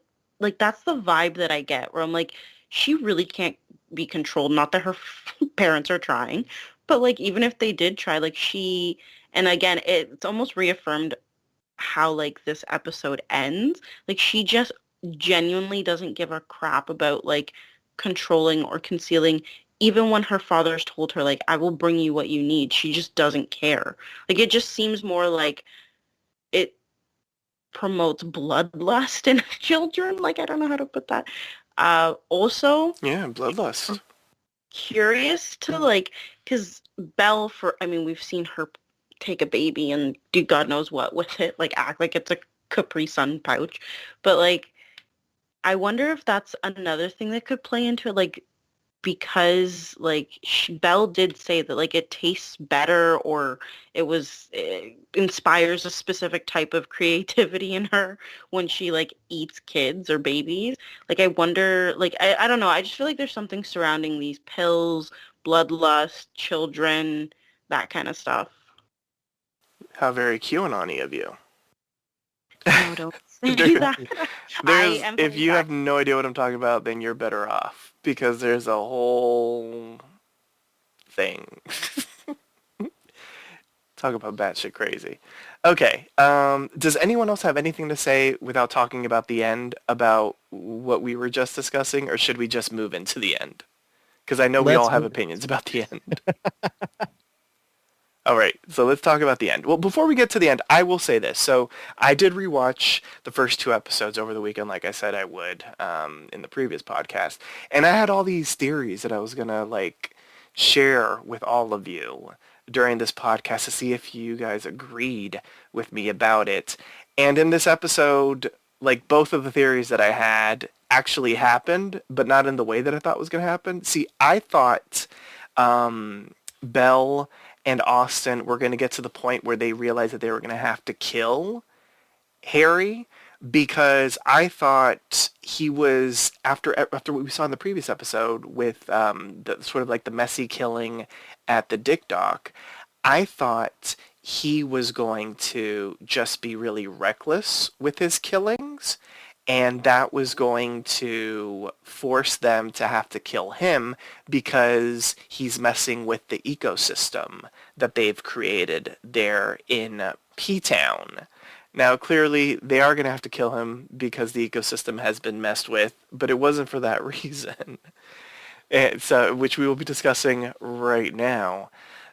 that's the vibe that I get where I'm like she really can't be controlled. Not that her parents are trying, but like even if they did try, like she and again it's almost reaffirmed how like this episode ends. Like she just genuinely doesn't give a crap about like controlling or concealing even when her father's told her like I will bring you what you need. She just doesn't care. Like it just seems more like it promotes bloodlust in children. Like I don't know how to put that. Also Yeah, bloodlust. curious to like because Belle for I mean we've seen her take a baby and do God knows what with it, like act like it's a Capri Sun pouch, but like I wonder if that's another thing that could play into it, like because like Belle did say that like it tastes better or it inspires a specific type of creativity in her when she like eats kids or babies. Like I wonder like I don't know, I just feel like there's something surrounding these pills, bloodlust, children, that kind of stuff. How very QAnon-y of you. No, don't say There, that. I am if very you have back. no idea what I'm talking about, then you're better off because there's a whole thing. Talk about batshit crazy. Okay. Does anyone else have anything to say without talking about the end about what we were just discussing, or should we just move into the end? Because I know we all Let's have move. opinions about the end. All right, so let's talk about the end. Well, before we get to the end, I will say this. So I did rewatch the first two episodes over the weekend, like I said I would in the previous podcast, and I had all these theories that I was gonna like share with all of you during this podcast to see if you guys agreed with me about it. And in this episode, like both of the theories that I had actually happened, but not in the way that I thought was gonna happen. See, I thought Belle and Austin were going to get to the point where they realized that they were going to have to kill Harry, because I thought he was, after what we saw in the previous episode with the sort of like the messy killing at the Dick Dock, I thought he was going to just be really reckless with his killings, and that was going to force them to have to kill him because he's messing with the ecosystem that they've created there in P-Town. Now, clearly, they are going to have to kill him because the ecosystem has been messed with, but it wasn't for that reason, which we will be discussing right now.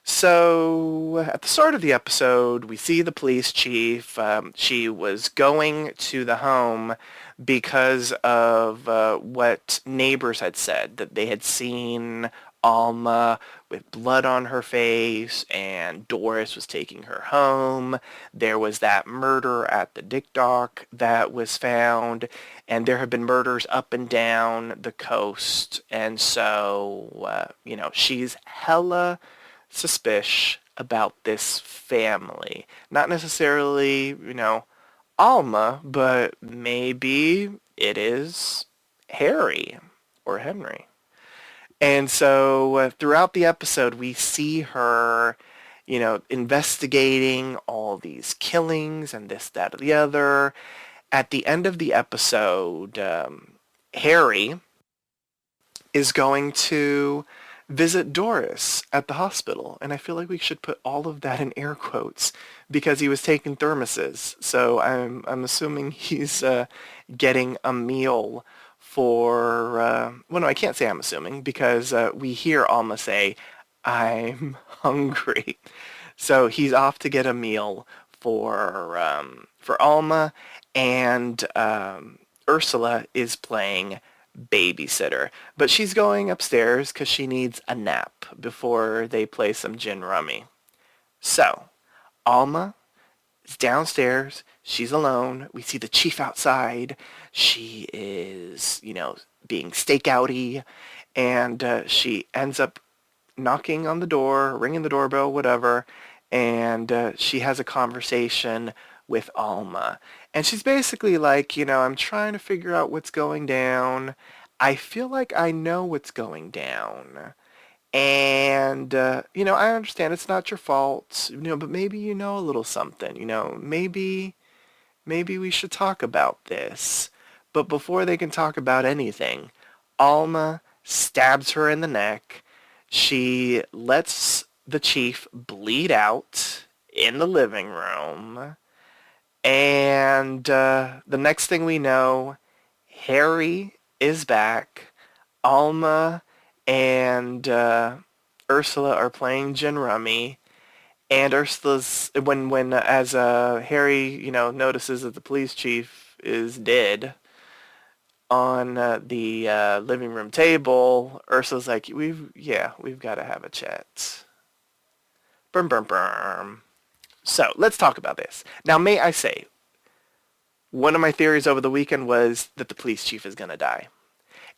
So, at the start of the episode, we see the police chief. She was going to the home because of what neighbors had said, that they had seen Alma with blood on her face, and Doris was taking her home. There was that murder at the Dick Dock that was found, and there have been murders up and down the coast, and so, she's hella suspicious about this family. Not necessarily, Alma, but maybe it is Harry or Henry. And so throughout the episode, we see her, investigating all these killings and this, that, or the other. At the end of the episode, Harry is going to visit Doris at the hospital. And I feel like we should put all of that in air quotes because he was taking thermoses. So I'm assuming he's getting a meal for, well, no, I can't say I'm assuming because we hear Alma say, "I'm hungry." So he's off to get a meal for Alma, and Ursula is playing babysitter. But she's going upstairs because she needs a nap before they play some gin rummy. So Alma is downstairs. She's alone. We see the chief outside. She is, being stakeouty, and she ends up knocking on the door, ringing the doorbell, whatever, and she has a conversation with Alma. And she's basically like, I'm trying to figure out what's going down. I feel like I know what's going down. And, I understand it's not your fault, but maybe you know a little something, maybe we should talk about this. But before they can talk about anything, Alma stabs her in the neck. She lets the chief bleed out in the living room. And the next thing we know, Harry is back. Alma and Ursula are playing gin rummy, and Ursula's when as Harry notices that the police chief is dead on the living room table, Ursula's like, we've got to have a chat. Brum brum brum. So let's talk about this now. May I say, one of my theories over the weekend was that the police chief is gonna die.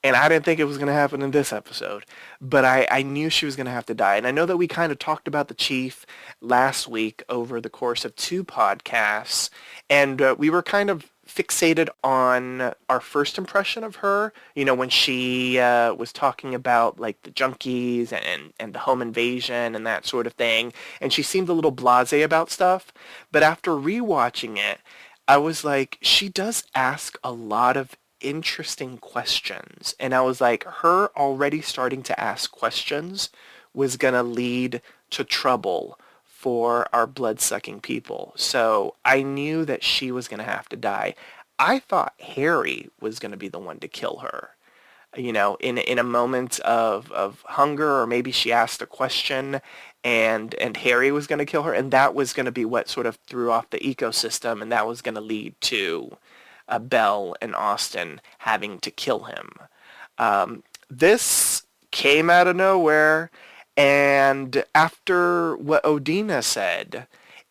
And I didn't think it was going to happen in this episode, but I knew she was going to have to die. And I know that we kind of talked about the chief last week over the course of 2 podcasts, and we were kind of fixated on our first impression of her, when she was talking about like the junkies and the home invasion and that sort of thing. And she seemed a little blasé about stuff. But after rewatching it, I was like, she does ask a lot of interesting questions, and I was like, her already starting to ask questions was gonna lead to trouble for our blood-sucking people. So I knew that she was gonna have to die. I thought Harry was gonna be the one to kill her, in a moment of hunger, or maybe she asked a question and Harry was gonna kill her, and that was gonna be what sort of threw off the ecosystem, and that was gonna lead to Belle and Austin having to kill him. This came out of nowhere, and after what Odina said,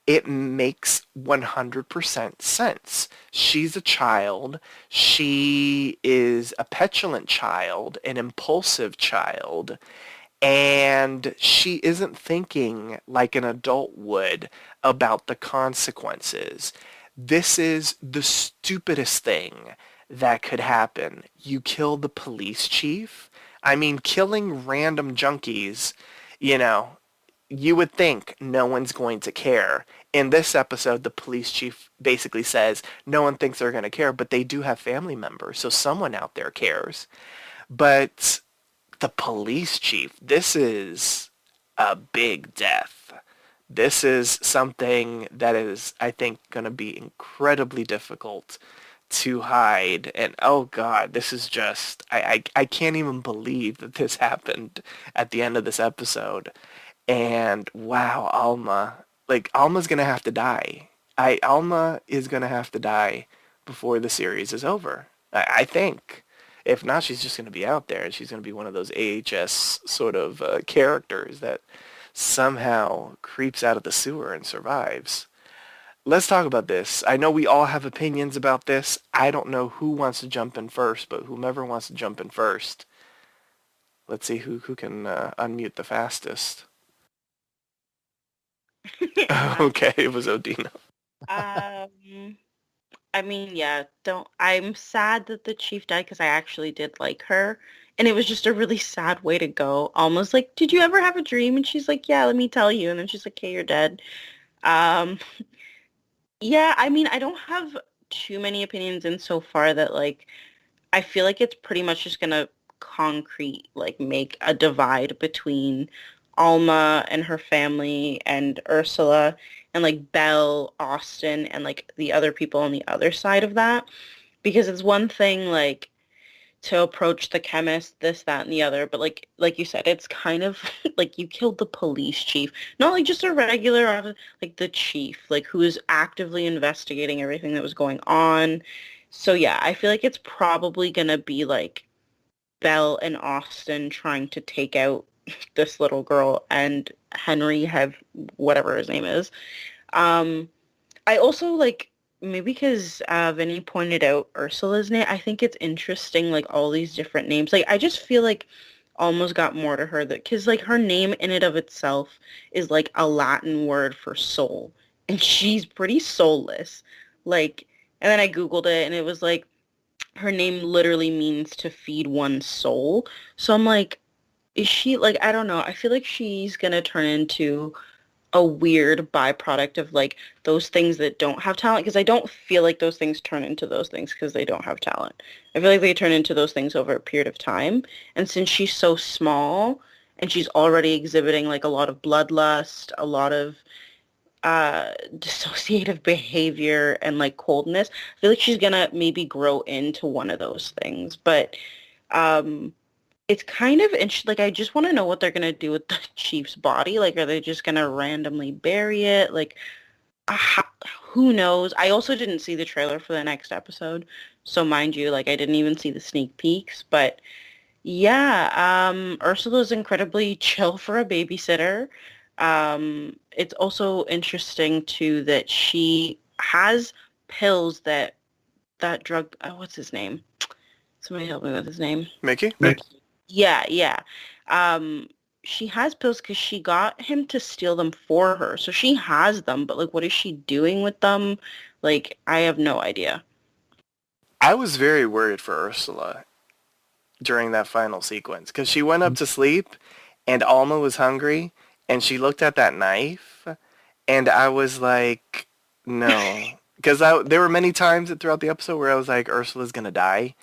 it makes 100% sense. She's a child. She is a petulant child, an impulsive child, and she isn't thinking like an adult would about the consequences. This is the stupidest thing that could happen. You kill the police chief? I mean, killing random junkies, you know, you would think no one's going to care. In this episode, the police chief basically says no one thinks they're going to care, but they do have family members, so someone out there cares. But the police chief, this is a big death. This is something that is, I think, going to be incredibly difficult to hide. And oh God, this is just, I can't even believe that this happened at the end of this episode. And wow, Alma, like Alma's going to have to die. Alma is going to have to die before the series is over. I think. If not, she's just going to be out there, and she's going to be one of those AHS sort of characters that somehow creeps out of the sewer and survives. Let's talk about this. I know we all have opinions about this. I don't know who wants to jump in first, but whomever wants to jump in first, let's see who can unmute the fastest. Okay, it was Odina. I mean, yeah, I'm sad that the chief died because I actually did like her. And it was just a really sad way to go. Almost like, did you ever have a dream? And she's like, yeah, let me tell you. And then she's like, okay, you're dead. Um, yeah, I mean, I don't have too many opinions in so far that, like, I feel like it's pretty much just going to concrete, like, make a divide between Alma and her family and Ursula and, like, Belle, Austin, and, like, the other people on the other side of that. Because it's one thing, like, to approach the chemist, this, that, and the other. But like you said, it's kind of like you killed the police chief. Not like just a regular, like the chief, like who is actively investigating everything that was going on. So yeah, I feel like it's probably going to be like Belle and Austin trying to take out this little girl and Henry have whatever his name is. I also like maybe because Vinnie pointed out Ursula's name, I think it's interesting, like, all these different names. Like, I just feel like almost got more to her that because, like, her name in and of itself is, like, a Latin word for soul. And she's pretty soulless. Like, and then I Googled it, and it was, like, her name literally means to feed one's soul. So I'm like, is she, like, I don't know. I feel like she's going to turn into a weird byproduct of like those things that don't have talent, because I don't feel like those things turn into those things because they don't have talent. I feel like they turn into those things over a period of time. And since she's so small and she's already exhibiting like a lot of bloodlust, a lot of dissociative behavior and like coldness, I feel like she's gonna maybe grow into one of those things. But it's kind of interesting. Like, I just want to know what they're going to do with the chief's body. Like, are they just going to randomly bury it? Like, who knows? I also didn't see the trailer for the next episode. So, mind you, like, I didn't even see the sneak peeks. But, yeah, Ursula's incredibly chill for a babysitter. It's also interesting, too, that she has pills that drug... what's his name? Somebody help me with his name. Mickey? Yeah. She has pills because she got him to steal them for her. So she has them, but like, what is she doing with them? Like, I have no idea. I was very worried for Ursula during that final sequence because she went up to sleep and Alma was hungry and she looked at that knife and I was like, no. Because there were many times throughout the episode where I was like, Ursula's going to die.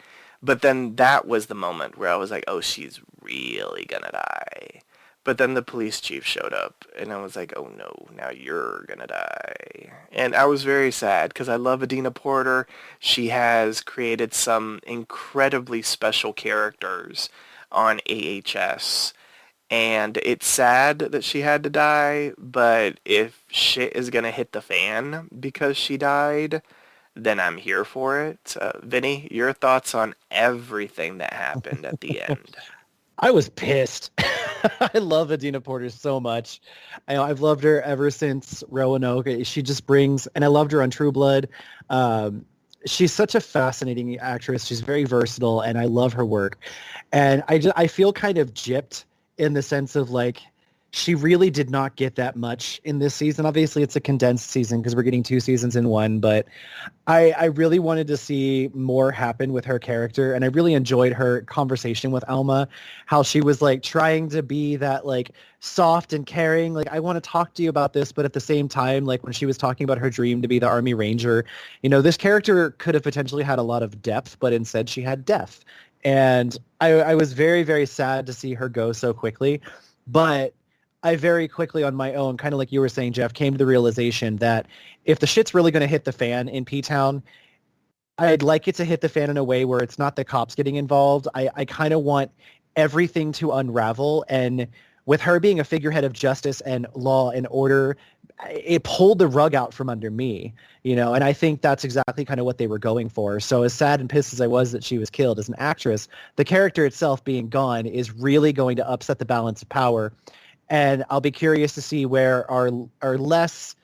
But then that was the moment where I was like, oh, she's really gonna die. But then the police chief showed up, and I was like, oh no, now you're gonna die. And I was very sad, because I love Odina Porter. She has created some incredibly special characters on AHS. And it's sad that she had to die, but if shit is gonna hit the fan because she died, then I'm here for it. Vinny, your thoughts on everything that happened at the end? I was pissed. I love Adina Porter so much. I've loved her ever since Roanoke. She just brings, and I loved her on True Blood. She's such a fascinating actress. She's very versatile, and I love her work. And I feel kind of gypped in the sense of like she really did not get that much in this season. Obviously, it's a condensed season because we're getting 2 seasons in one, but I really wanted to see more happen with her character, and I really enjoyed her conversation with Alma, how she was like trying to be that like soft and caring, like I want to talk to you about this, but at the same time, like when she was talking about her dream to be the Army Ranger, this character could have potentially had a lot of depth, but instead she had depth. And I was very, very sad to see her go so quickly, but I very quickly on my own, kind of like you were saying, Jeff, came to the realization that if the shit's really going to hit the fan in P-Town, I'd like it to hit the fan in a way where it's not the cops getting involved. I kind of want everything to unravel. And with her being a figurehead of justice and law and order, it pulled the rug out from under me, and I think that's exactly kind of what they were going for. So as sad and pissed as I was that she was killed as an actress, the character itself being gone is really going to upset the balance of power. And I'll be curious to see where our less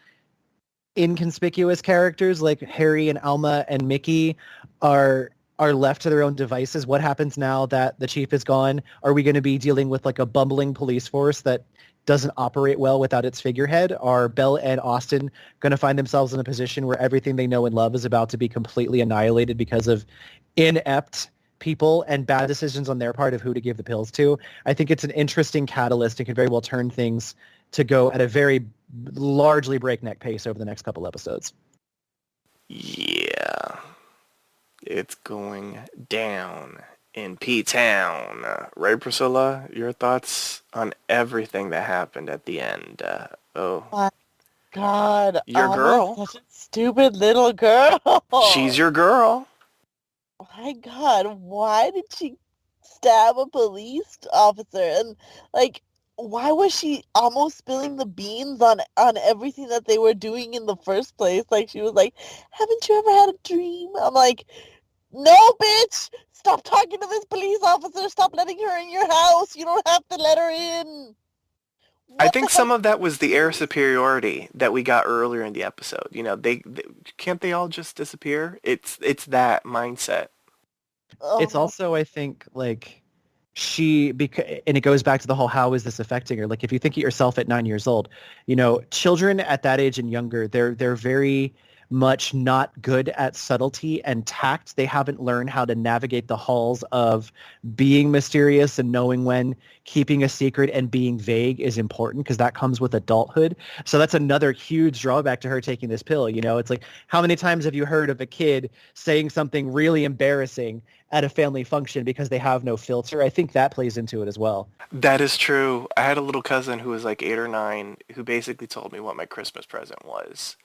inconspicuous characters like Harry and Alma and Mickey are left to their own devices. What happens now that the chief is gone? Are we going to be dealing with like a bumbling police force that doesn't operate well without its figurehead? Are Belle and Austin going to find themselves in a position where everything they know and love is about to be completely annihilated because of inept people and bad decisions on their part of who to give the pills to? I think it's an interesting catalyst and could very well turn things to go at a very largely breakneck pace over the next couple episodes. Yeah. It's going down in P-Town. Right, Priscilla? Your thoughts on everything that happened at the end? God, Your Alma's girl. such a stupid little girl. She's your girl. My God, why did she stab a police officer? And like, why was she almost spilling the beans on everything that they were doing in the first place? Like, she was like, haven't you ever had a dream? I'm like, no, bitch! Stop talking to this police officer. Stop letting her in your house. You don't have to let her in. I What the think hell? some of that was the air superiority that we got earlier in the episode. They can't they all just disappear? It's that mindset. It's Oh, also, I think, like and it goes back to the whole, how is this affecting her? Like if you think of yourself at 9 years old, children at that age and younger, they're very much not good at subtlety and tact. They haven't learned how to navigate the halls of being mysterious and knowing when keeping a secret and being vague is important, because that comes with adulthood. So that's another huge drawback to her taking this pill. It's like, how many times have you heard of a kid saying something really embarrassing at a family function because they have no filter? I think that plays into it as well. That is true. I had a little cousin who was like 8 or 9 who basically told me what my Christmas present was,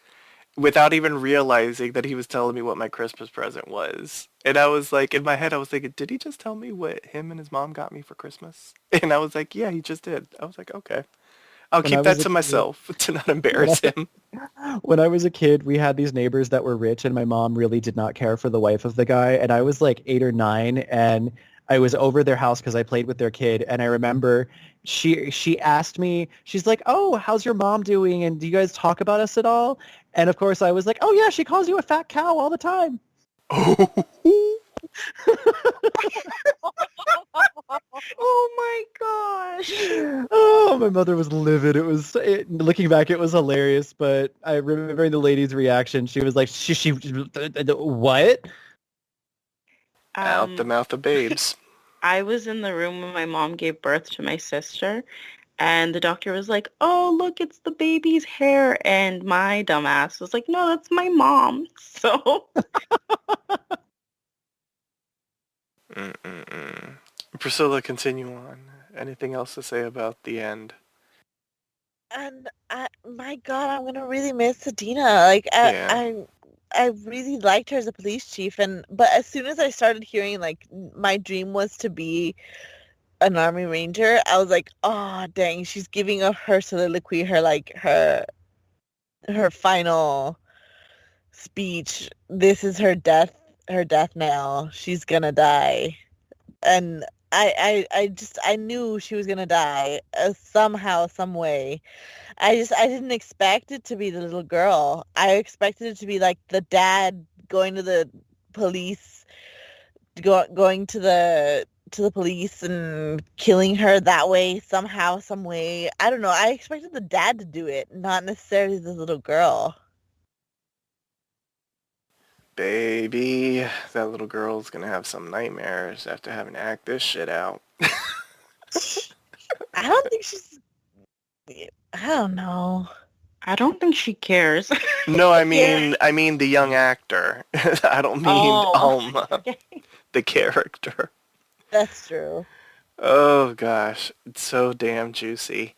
without even realizing that he was telling me what my Christmas present was. And I was like, in my head, I was thinking, did he just tell me what him and his mom got me for Christmas? And I was like, yeah, he just did. I was like, okay. I'll When I keep that was a to kid, myself to not embarrass him. when I was a kid, we had these neighbors that were rich, and my mom really did not care for the wife of the guy. And I was like 8 or 9, and I was over their house because I played with their kid. And I remember she asked me, she's like, "Oh, how's your mom doing? And do you guys talk about us at all?" And of course, I was like, "Oh yeah, she calls you a fat cow all the time." Oh my gosh. Oh, my mother was livid. Looking back, it was hilarious. But I remember the lady's reaction. She was like, "She what?" Out the Um, mouth of babes. I was in the room when my mom gave birth to my sister, and the doctor was like, "Oh, look, it's the baby's hair." And my dumbass was like, "No, that's my mom." So, Mm-mm-mm. Priscilla, continue on. Anything else to say about the end? and my God, I'm gonna really miss Odina. Like Yeah. I really liked her as a police chief, but as soon as I started hearing like my dream was to be an army ranger, I was like, oh dang, she's giving up her soliloquy, her final speech. This is her death now. She's gonna die. And I knew she was gonna die somehow, some way. I didn't expect it to be the little girl. I expected it to be like the dad going to the police, going to the to the police and killing her that way somehow, some way. I don't know. I expected the dad to do it, not necessarily the little girl. Baby, that little girl's gonna have some nightmares after having to act this shit out. I don't think she's. I don't know. I don't think she cares. No, Yeah. I mean the young actor. I don't mean Oh. the character. That's true. Oh gosh, it's so damn juicy.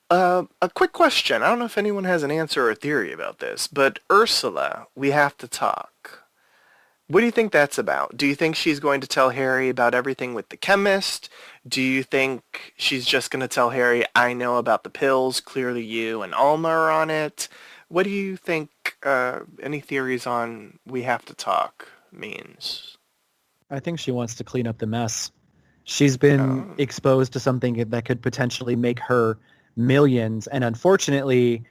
A quick question. I don't know if anyone has an answer or theory about this, but Ursula, we have to talk. What do you think that's about? Do you think she's going to tell Harry about everything with the chemist? Do you think she's just going to tell Harry, I know about the pills, clearly you and Alma are on it? What do you think, any theories on we have to talk means? I think she wants to clean up the mess. She's been Oh. exposed to something that could potentially make her millions, and unfortunately,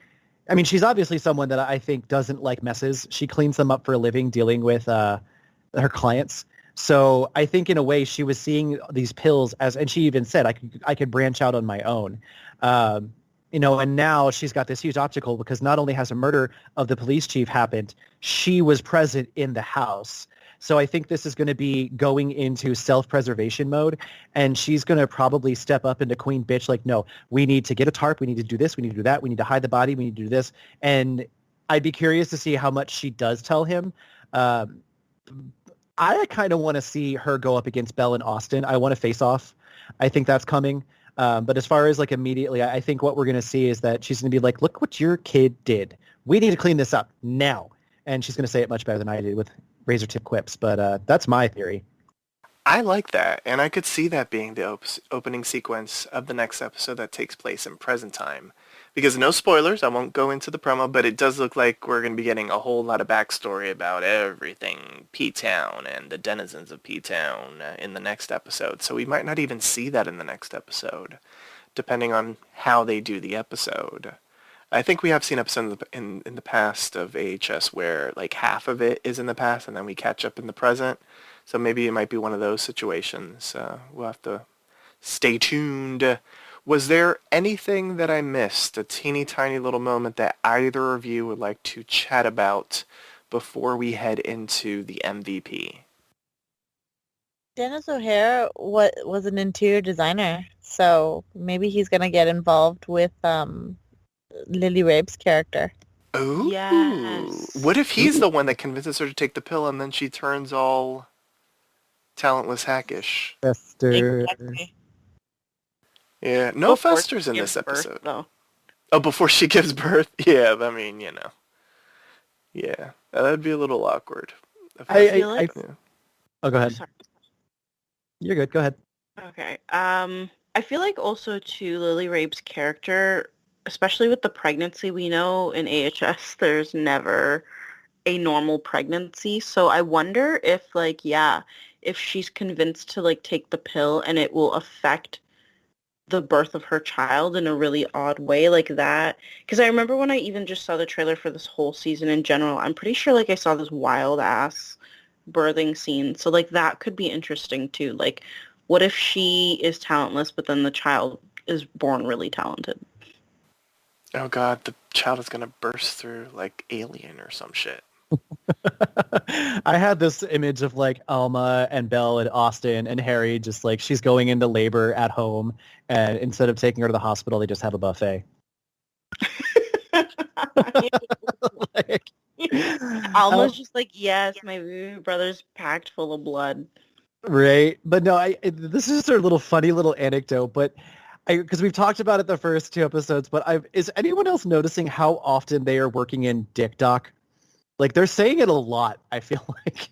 I mean, she's obviously someone that I think doesn't like messes. She cleans them up for a living, dealing with her clients. So I think in a way she was seeing these pills as, and she even said, I could branch out on my own. And now she's got this huge obstacle because not only has a murder of the police chief happened, she was present in the house. So I think this is going to be going into self-preservation mode, and she's going to probably step up into queen bitch like, no, we need to get a tarp, we need to do this, we need to do that, we need to hide the body, we need to do this. And I'd be curious to see how much she does tell him. I kind of want to see her go up against Belle and Austin. I want to face off. I think that's coming. But as far as like immediately, I think what we're going to see is that she's going to be like, look what your kid did. We need to clean this up now. And she's going to say it much better than I did with razor tip quips. But that's my theory. I like that, and I could see that being the opening sequence of the next episode that takes place in present time. Because no spoilers, I won't go into the promo, but it does look like we're going to be getting a whole lot of backstory about everything P-Town and the denizens of P-Town in the next episode. So we might not even see that in the next episode, depending on how they do the episode. I think we have seen episodes in the past of AHS where like half of it is in the past and then we catch up in the present. So maybe it might be one of those situations. We'll have to stay tuned. Was there anything that I missed, a teeny tiny little moment that either of you would like to chat about before we head into the MVP? Dennis O'Hare was an interior designer, so maybe he's gonna get involved with Lily Rabe's character. Ooh. Yes. What if he's the one that convinces her to take the pill and then she turns all talentless hackish? Fester. Exactly. Yeah, no Before Festers she in gives this birth, episode. though. Oh, before she gives birth? Yeah, I mean, you know. Yeah, that would be a little awkward. Yeah. Oh, go ahead. Sorry. You're good. Go ahead. Okay. I feel like also too Lily Rabe's character, especially with the pregnancy, we know in AHS there's never a normal pregnancy. So I wonder if if she's convinced to like take the pill and it will affect the birth of her child in a really odd way like that. Because I remember when I even just saw the trailer for this whole season in general, I'm pretty sure like I saw this wild ass birthing scene. So like that could be interesting too. Like what if she is talentless but then the child is born really talented? Oh god, the child is gonna burst through like Alien or some shit. I had this image of like Alma and Belle and Austin and Harry just like she's going into labor at home and instead of taking her to the hospital they just have a buffet. Like, Alma's just like, yes, my baby brother's packed full of blood. right? But no, this is just a little funny little anecdote, but because we've talked about it the first two episodes, but is anyone else noticing how often they are working in Dick Doc? Like they're saying it a lot, I feel like.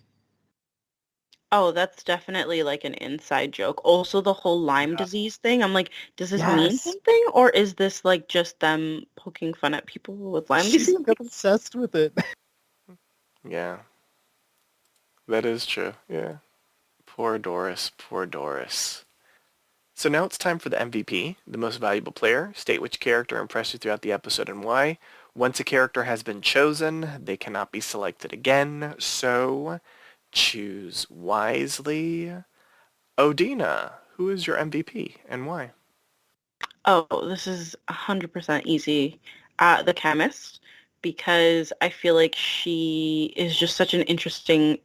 Oh, that's definitely like an inside joke. Also, the whole Lyme disease thing. I'm like, does this mean Yes. something? Or is this like just them poking fun at people with Lyme She's disease? obsessed with it. Yeah. That is true, yeah. Poor Doris, poor Doris. So now it's time for the MVP, the most valuable player. State which character impressed you throughout the episode and why. Once a character has been chosen, they cannot be selected again, so choose wisely. Odina, who is your MVP and why? Oh, this is 100% easy. The chemist, because I feel like she is just such an interesting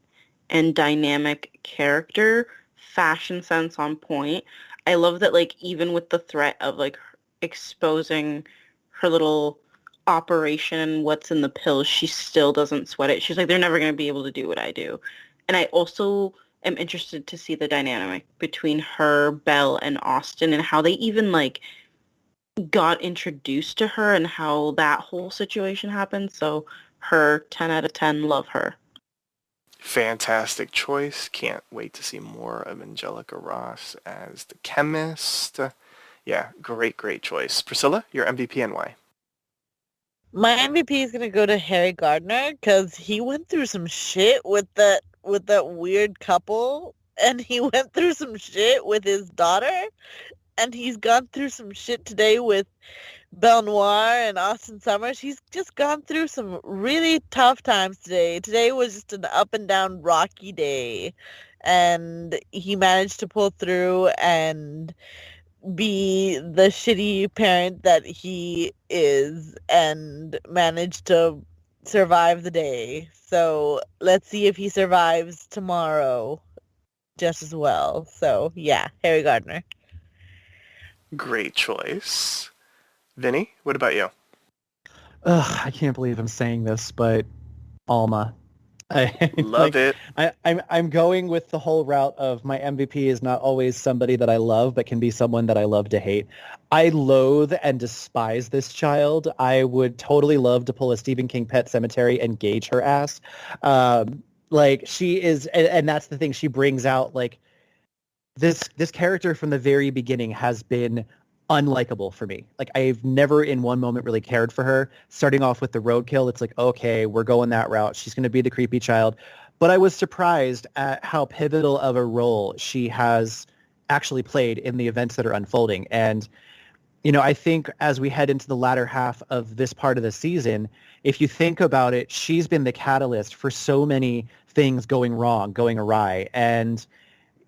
and dynamic character, fashion sense on point. I love that, like, even with the threat of like exposing her little operation, what's in the pills, she still doesn't sweat it. She's like, they're never going to be able to do what I do. And I also am interested to see the dynamic between her, Belle, and Austin and how they even like got introduced to her and how that whole situation happened. So her 10 out of 10, love her. Fantastic choice. Can't wait to see more of Angelica Ross as the chemist. Yeah, great choice. Priscilla, your MVP and why? My MVP is gonna go to Harry Gardner because he went through some shit with that weird couple, and he went through some shit with his daughter, and he's gone through some shit today with Belle Noir and Austin Summers. He's just gone through some really tough times today. Today was just an up and down rocky day, and he managed to pull through and be the shitty parent that he is and manage to survive the day. So let's see if he survives tomorrow just as well. So yeah, Harry Gardner. Great choice. Vinny, what about you? Ugh, I can't believe I'm saying this, but Alma. I Love it. I'm going with the whole route of my MVP is not always somebody that I love, but can be someone that I love to hate. I loathe and despise this child. I would totally love to pull a Stephen King Pet Cemetery and gauge her ass. Like she is, and that's the thing. She brings out like this character from the very beginning has been unlikable for me. Like I've never in one moment really cared for her. Starting off with the roadkill, it's like, okay, we're going that route. She's going to be the creepy child. But I was surprised at how pivotal of a role she has actually played in the events that are unfolding. And, you know, I think as we head into the latter half of this part of the season, if you think about it, she's been the catalyst for so many things going wrong, going awry. And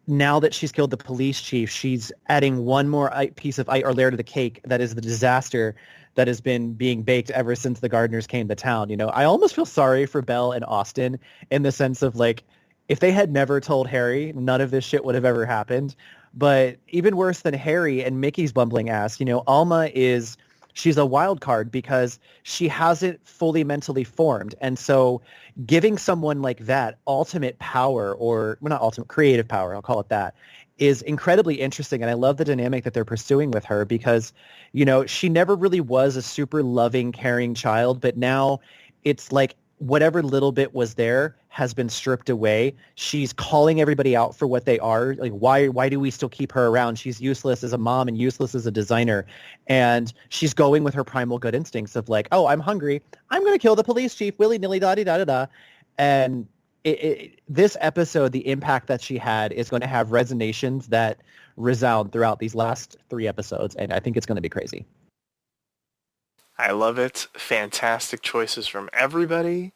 now that she's killed the police chief, she's adding one more piece of or layer to the cake that is the disaster that has been being baked ever since the Gardeners came to town. You know, I almost feel sorry for Belle and Austin in the sense of like, if they had never told Harry, none of this shit would have ever happened. But even worse than Harry and Mickey's bumbling ass, you know, Alma is, she's a wild card because she hasn't fully mentally formed. And so giving someone like that ultimate power, or well, not ultimate, creative power, I'll call it that, is incredibly interesting. And I love the dynamic that they're pursuing with her because, you know, she never really was a super loving, caring child, but now it's like whatever little bit was there has been stripped away. She's calling everybody out for what they are. Like, why do we still keep her around? She's useless as a mom and useless as a designer. And she's going with her primal good instincts of like, oh, I'm hungry. I'm going to kill the police chief, willy-nilly, da-di-da-da-da. And this episode, the impact that she had is going to have resonations that resound throughout these last 3 episodes. And I think it's going to be crazy. I love it. Fantastic choices from everybody.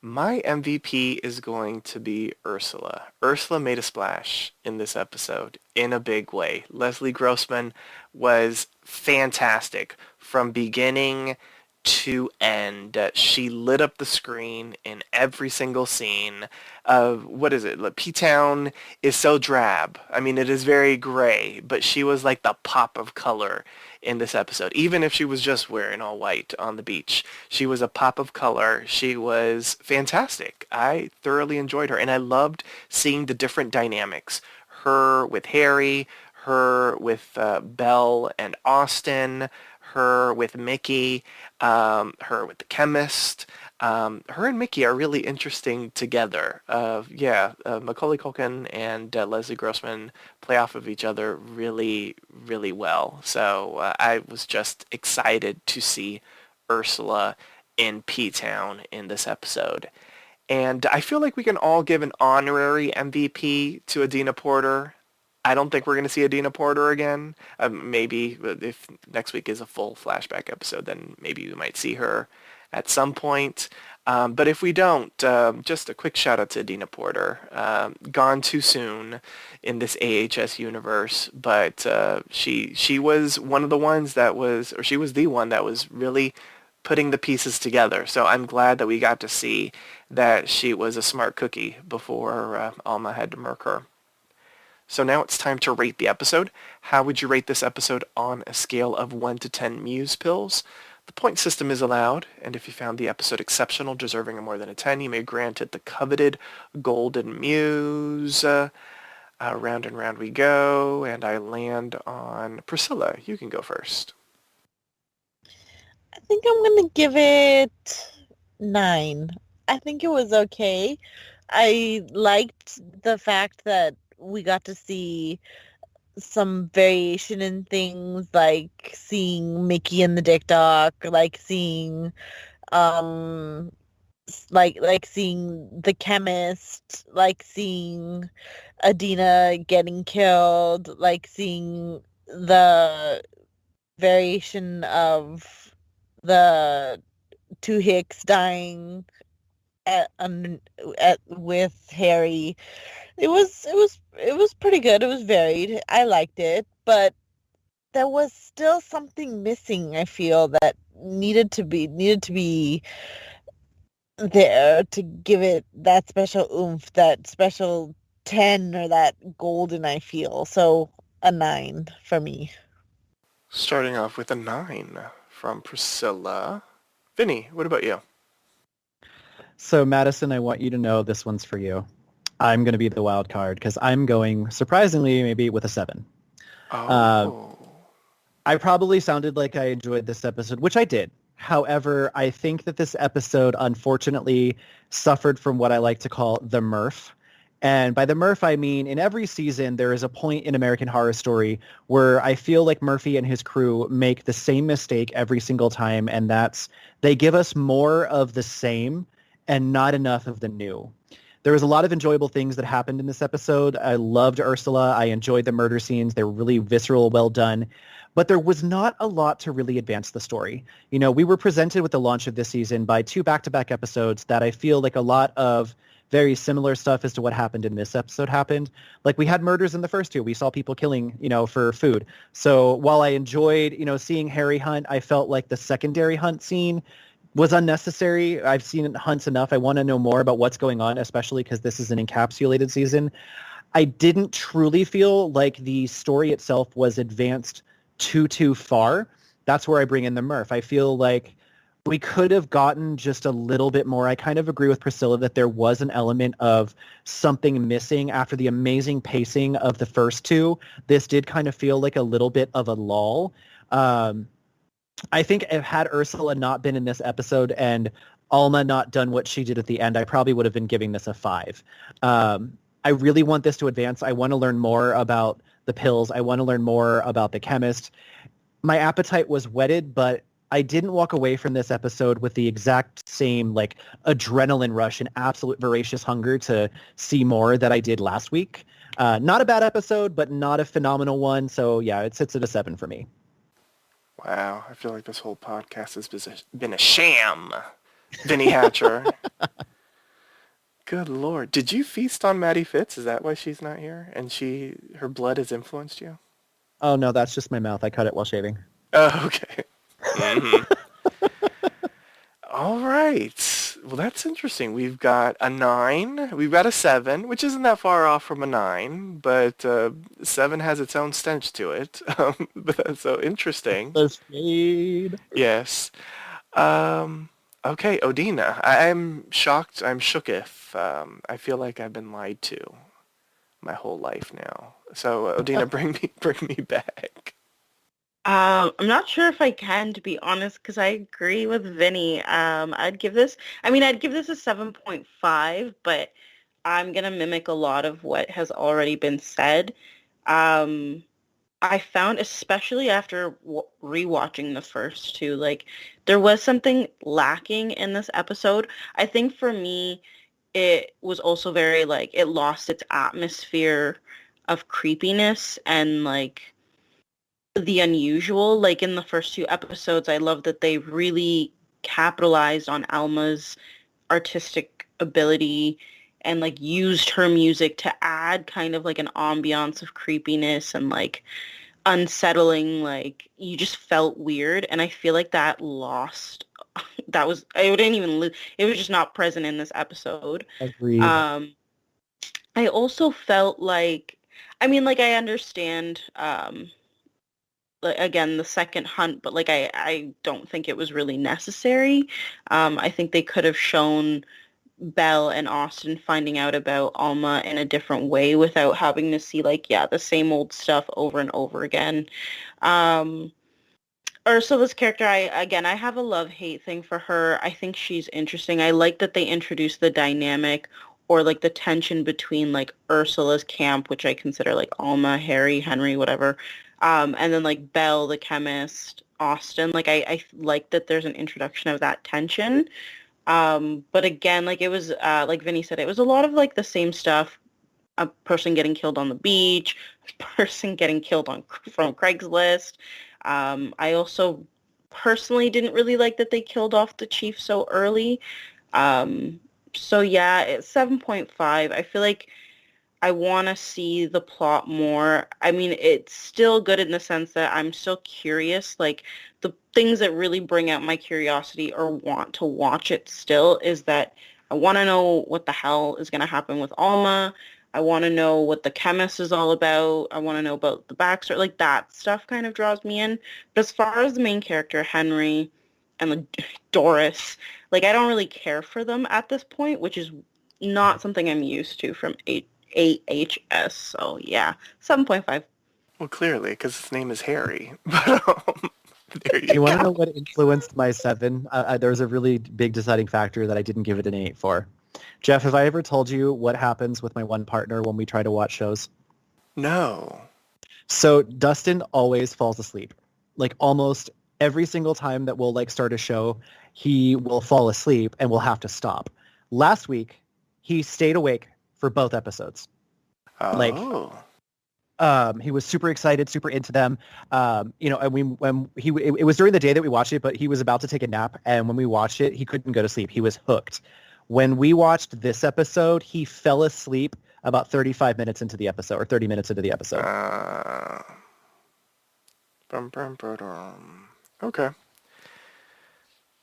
My MVP is going to be Ursula. Ursula made a splash in this episode in a big way. Leslie Grossman was fantastic from beginning to end. She lit up the screen in every single scene. What is it? P-Town is so drab. I mean, it is very gray, but she was like the pop of color in this episode. Even if she was just wearing all white on the beach, she was a pop of color. She was fantastic. I thoroughly enjoyed her, and I loved seeing the different dynamics. Her with Harry, her with Belle and Austin, her with Mickey, her with the chemist. Her and Mickey are really interesting together. Macaulay Culkin and Leslie Grossman play off of each other really, really well. So I was just excited to see Ursula in P-Town in this episode. And I feel like we can all give an honorary MVP to Adina Porter. I don't think we're going to see Adina Porter again. Maybe if next week is a full flashback episode, then maybe we might see her at some point. But if we don't, just a quick shout out to Odina Porter. Gone too soon in this AHS universe, but she was one of the ones that was, or she was the one that was really putting the pieces together. So I'm glad that we got to see that she was a smart cookie before Alma had to murk her. So now it's time to rate the episode. How would you rate this episode on a scale of 1 to 10 Muse pills? The point system is allowed, and if you found the episode exceptional, deserving of more than a 10, you may grant it the coveted Golden Muse. Round and round we go, and I land on Priscilla. You can go first. I think I'm going to give it 9. I think it was okay. I liked the fact that we got to see some variation in things, like seeing Mickey and the Dick Doc, like seeing like seeing the chemist, like seeing Odina getting killed, like seeing the variation of the two Hicks dying with Harry. It was pretty good. It was varied. I liked it, but there was still something missing, I feel, that needed to be there to give it that special oomph, that special 10 or that golden, I feel. So a 9 for me. Starting off with a 9 from Priscilla. Vinny, what about you? So Madison, I want you to know this one's for you. I'm going to be the wild card because I'm going, surprisingly, maybe with a 7. Oh. I probably sounded like I enjoyed this episode, which I did. However, I think that this episode, unfortunately, suffered from what I like to call the Murph. And by the Murph, I mean in every season, there is a point in American Horror Story where I feel like Murphy and his crew make the same mistake every single time, and that's they give us more of the same and not enough of the new. There was a lot of enjoyable things that happened in this episode. I loved Ursula. I enjoyed the murder scenes. They were really visceral, well done. But there was not a lot to really advance the story. You know, we were presented with the launch of this season by 2 back-to-back episodes that I feel like a lot of very similar stuff as to what happened in this episode happened. Like, we had murders in the first 2. We saw people killing, for food. So while I enjoyed, seeing Harry hunt, I felt like the secondary hunt scene was unnecessary. I've seen hunts enough. I want to know more about what's going on, especially because this is an encapsulated season. I didn't truly feel like the story itself was advanced too far. That's where I bring in the Murph. I feel like we could have gotten just a little bit more. I kind of agree with Priscilla that there was an element of something missing after the amazing pacing of the first 2. This did kind of feel like a little bit of a lull. I think if had Ursula not been in this episode and Alma not done what she did at the end, I probably would have been giving this a 5. I really want this to advance. I want to learn more about the pills. I want to learn more about the chemist. My appetite was whetted, but I didn't walk away from this episode with the exact same adrenaline rush and absolute voracious hunger to see more that I did last week. Not a bad episode, but not a phenomenal one. So yeah, it sits at a 7 for me. Wow, I feel like this whole podcast has been a sham. Vinnie Hatcher. Good Lord. Did you feast on Maddie Fitz? Is that why she's not here? And her blood has influenced you? Oh, no, that's just my mouth. I cut it while shaving. Oh, okay. Mm-hmm. All right. Well, that's interesting. We've got a 9. We've got a 7, which isn't that far off from a 9, but 7 has its own stench to it. But that's so interesting. The shade. Yes. Okay, Odina. I'm shocked. I'm shooketh. I feel like I've been lied to my whole life now. So, Odina, bring me back. I'm not sure if I can, to be honest, because I agree with Vinny. I'd give this a 7.5, but I'm going to mimic a lot of what has already been said. I found, especially after rewatching the first 2, there was something lacking in this episode. I think for me, it was also very, it lost its atmosphere of creepiness and, the unusual. In the first 2 episodes, I love that they really capitalized on Alma's artistic ability and like used her music to add kind of like an ambiance of creepiness and like unsettling, like you just felt weird, and I feel like that lost. That was I didn't even it was just not present in this episode. Agreed. I also felt like, I mean, like I understand like, again, the second hunt, but like I don't think it was really necessary. I think they could have shown Belle and Austin finding out about Alma in a different way without having to see like, yeah, the same old stuff over and over again. Ursula's character, I have a love-hate thing for her. I think she's interesting. I like that they introduced the dynamic or like the tension between like Ursula's camp, which I consider like Alma, Harry, Henry, whatever, and then like Belle, the chemist, Austin. Like I like that there's an introduction of that tension. But again, like it was, like Vinny said, it was a lot of like the same stuff. A person getting killed on the beach, a person getting killed from Craigslist. I also personally didn't really like that they killed off the chief so early. So yeah, it's 7.5. I feel like I want to see the plot more. I mean, it's still good in the sense that I'm still curious. Like, the things that really bring out my curiosity or want to watch it still is that I want to know what the hell is going to happen with Alma. I want to know what the chemist is all about. I want to know about the backstory. Like, that stuff kind of draws me in. But as far as the main character, Henry and Doris, like, I don't really care for them at this point, which is not something I'm used to from AHS. So yeah, 7.5. Well, clearly, because his name is Harry. But there you You want to go. know what influenced my 7? There was a really big deciding factor that I didn't give it an 8 for. Jeff, have I ever told you what happens with my one partner when we try to watch shows? No. So Dustin always falls asleep. Like almost every single time that we'll like start a show, he will fall asleep and we'll have to stop. Last week, he stayed awake for both episodes. Oh. Like, he was super excited, super into them. And it was during the day that we watched it, but he was about to take a nap, and when we watched it, he couldn't go to sleep. He was hooked. When we watched this episode, he fell asleep about 35 minutes into the episode, or 30 minutes into the episode. Okay.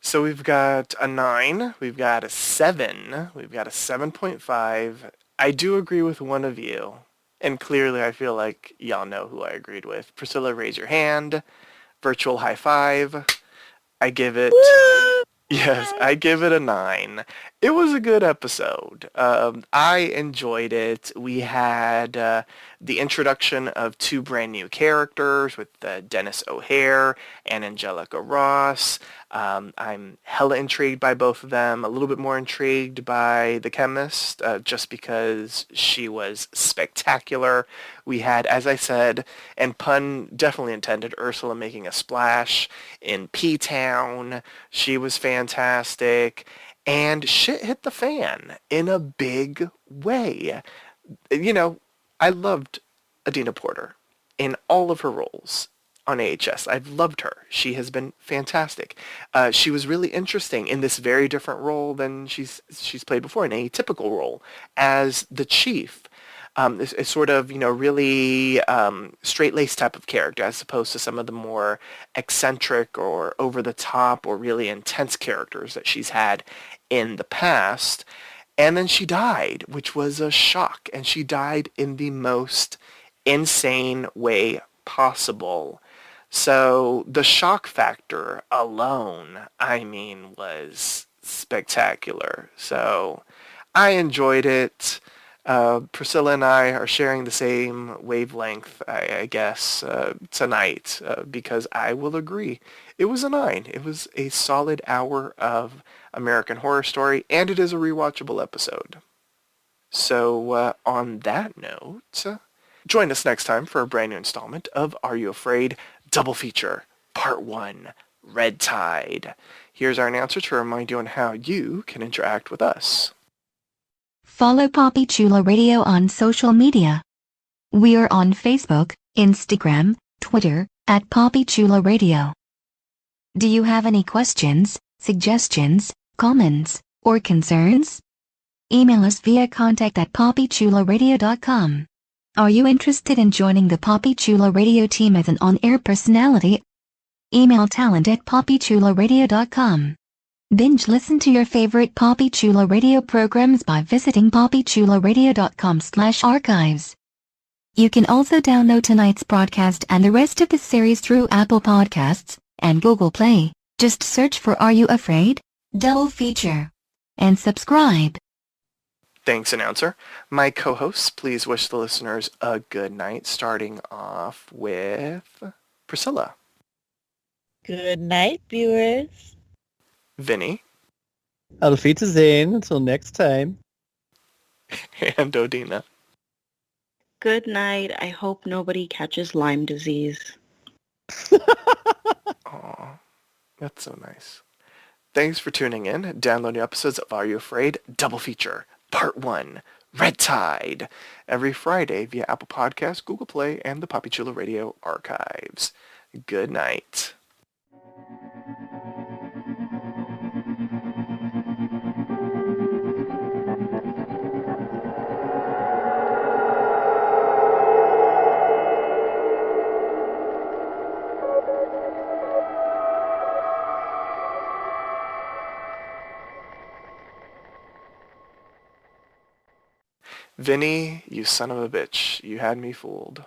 So we've got a 9, we've got a 7, we've got a 7.5. I do agree with one of you, and clearly I feel like y'all know who I agreed with. Priscilla, raise your hand. Virtual high five. I give it... Yes, I give it a 9. It was a good episode. I enjoyed it. We had the introduction of 2 brand new characters with Dennis O'Hare and Angelica Ross. I'm hella intrigued by both of them. A little bit more intrigued by the chemist, just because she was spectacular. We had, as I said, and pun definitely intended, Ursula making a splash in P-Town. She was fantastic. And shit hit the fan in a big way. You know, I loved Odina Porter in all of her roles on AHS. I've loved her. She has been fantastic. She was really interesting in this very different role than she's played before, an atypical role as the chief. It's sort of, really straight-laced type of character as opposed to some of the more eccentric or over-the-top or really intense characters that she's had in the past. And then she died, which was a shock. And she died in the most insane way possible. So the shock factor alone, was spectacular. So I enjoyed it. Priscilla and I are sharing the same wavelength, I guess, tonight, because I will agree. It was a 9. It was a solid hour of American Horror Story, and it is a rewatchable episode. So, on that note, join us next time for a brand new installment of Are You Afraid? Double Feature, Part 1, Red Tide. Here's our announcer to remind you on how you can interact with us. Follow Poppy Chula Radio on social media. We are on Facebook, Instagram, Twitter, at Poppy Chula Radio. Do you have any questions, suggestions, comments, or concerns? Email us via contact@poppychularadio.com. Are you interested in joining the Poppy Chula Radio team as an on-air personality? Email talent@poppychularadio.com. Binge listen to your favorite Poppy Chula Radio programs by visiting poppychularadio.com/archives. You can also download tonight's broadcast and the rest of the series through Apple Podcasts and Google Play. Just search for Are You Afraid? Double feature. And subscribe. Thanks, announcer. My co-hosts, please wish the listeners a good night, starting off with Priscilla. Good night, viewers. Vinnie. Auf Wiedersehen. Until next time. And Odina. Good night. I hope nobody catches Lyme disease. Aw, that's so nice. Thanks for tuning in. Download new episodes of Are You Afraid? Double feature, Part 1, Red Tide, every Friday via Apple Podcasts, Google Play, and the Poppy Chula Radio archives. Good night. Vinnie, you son of a bitch. You had me fooled.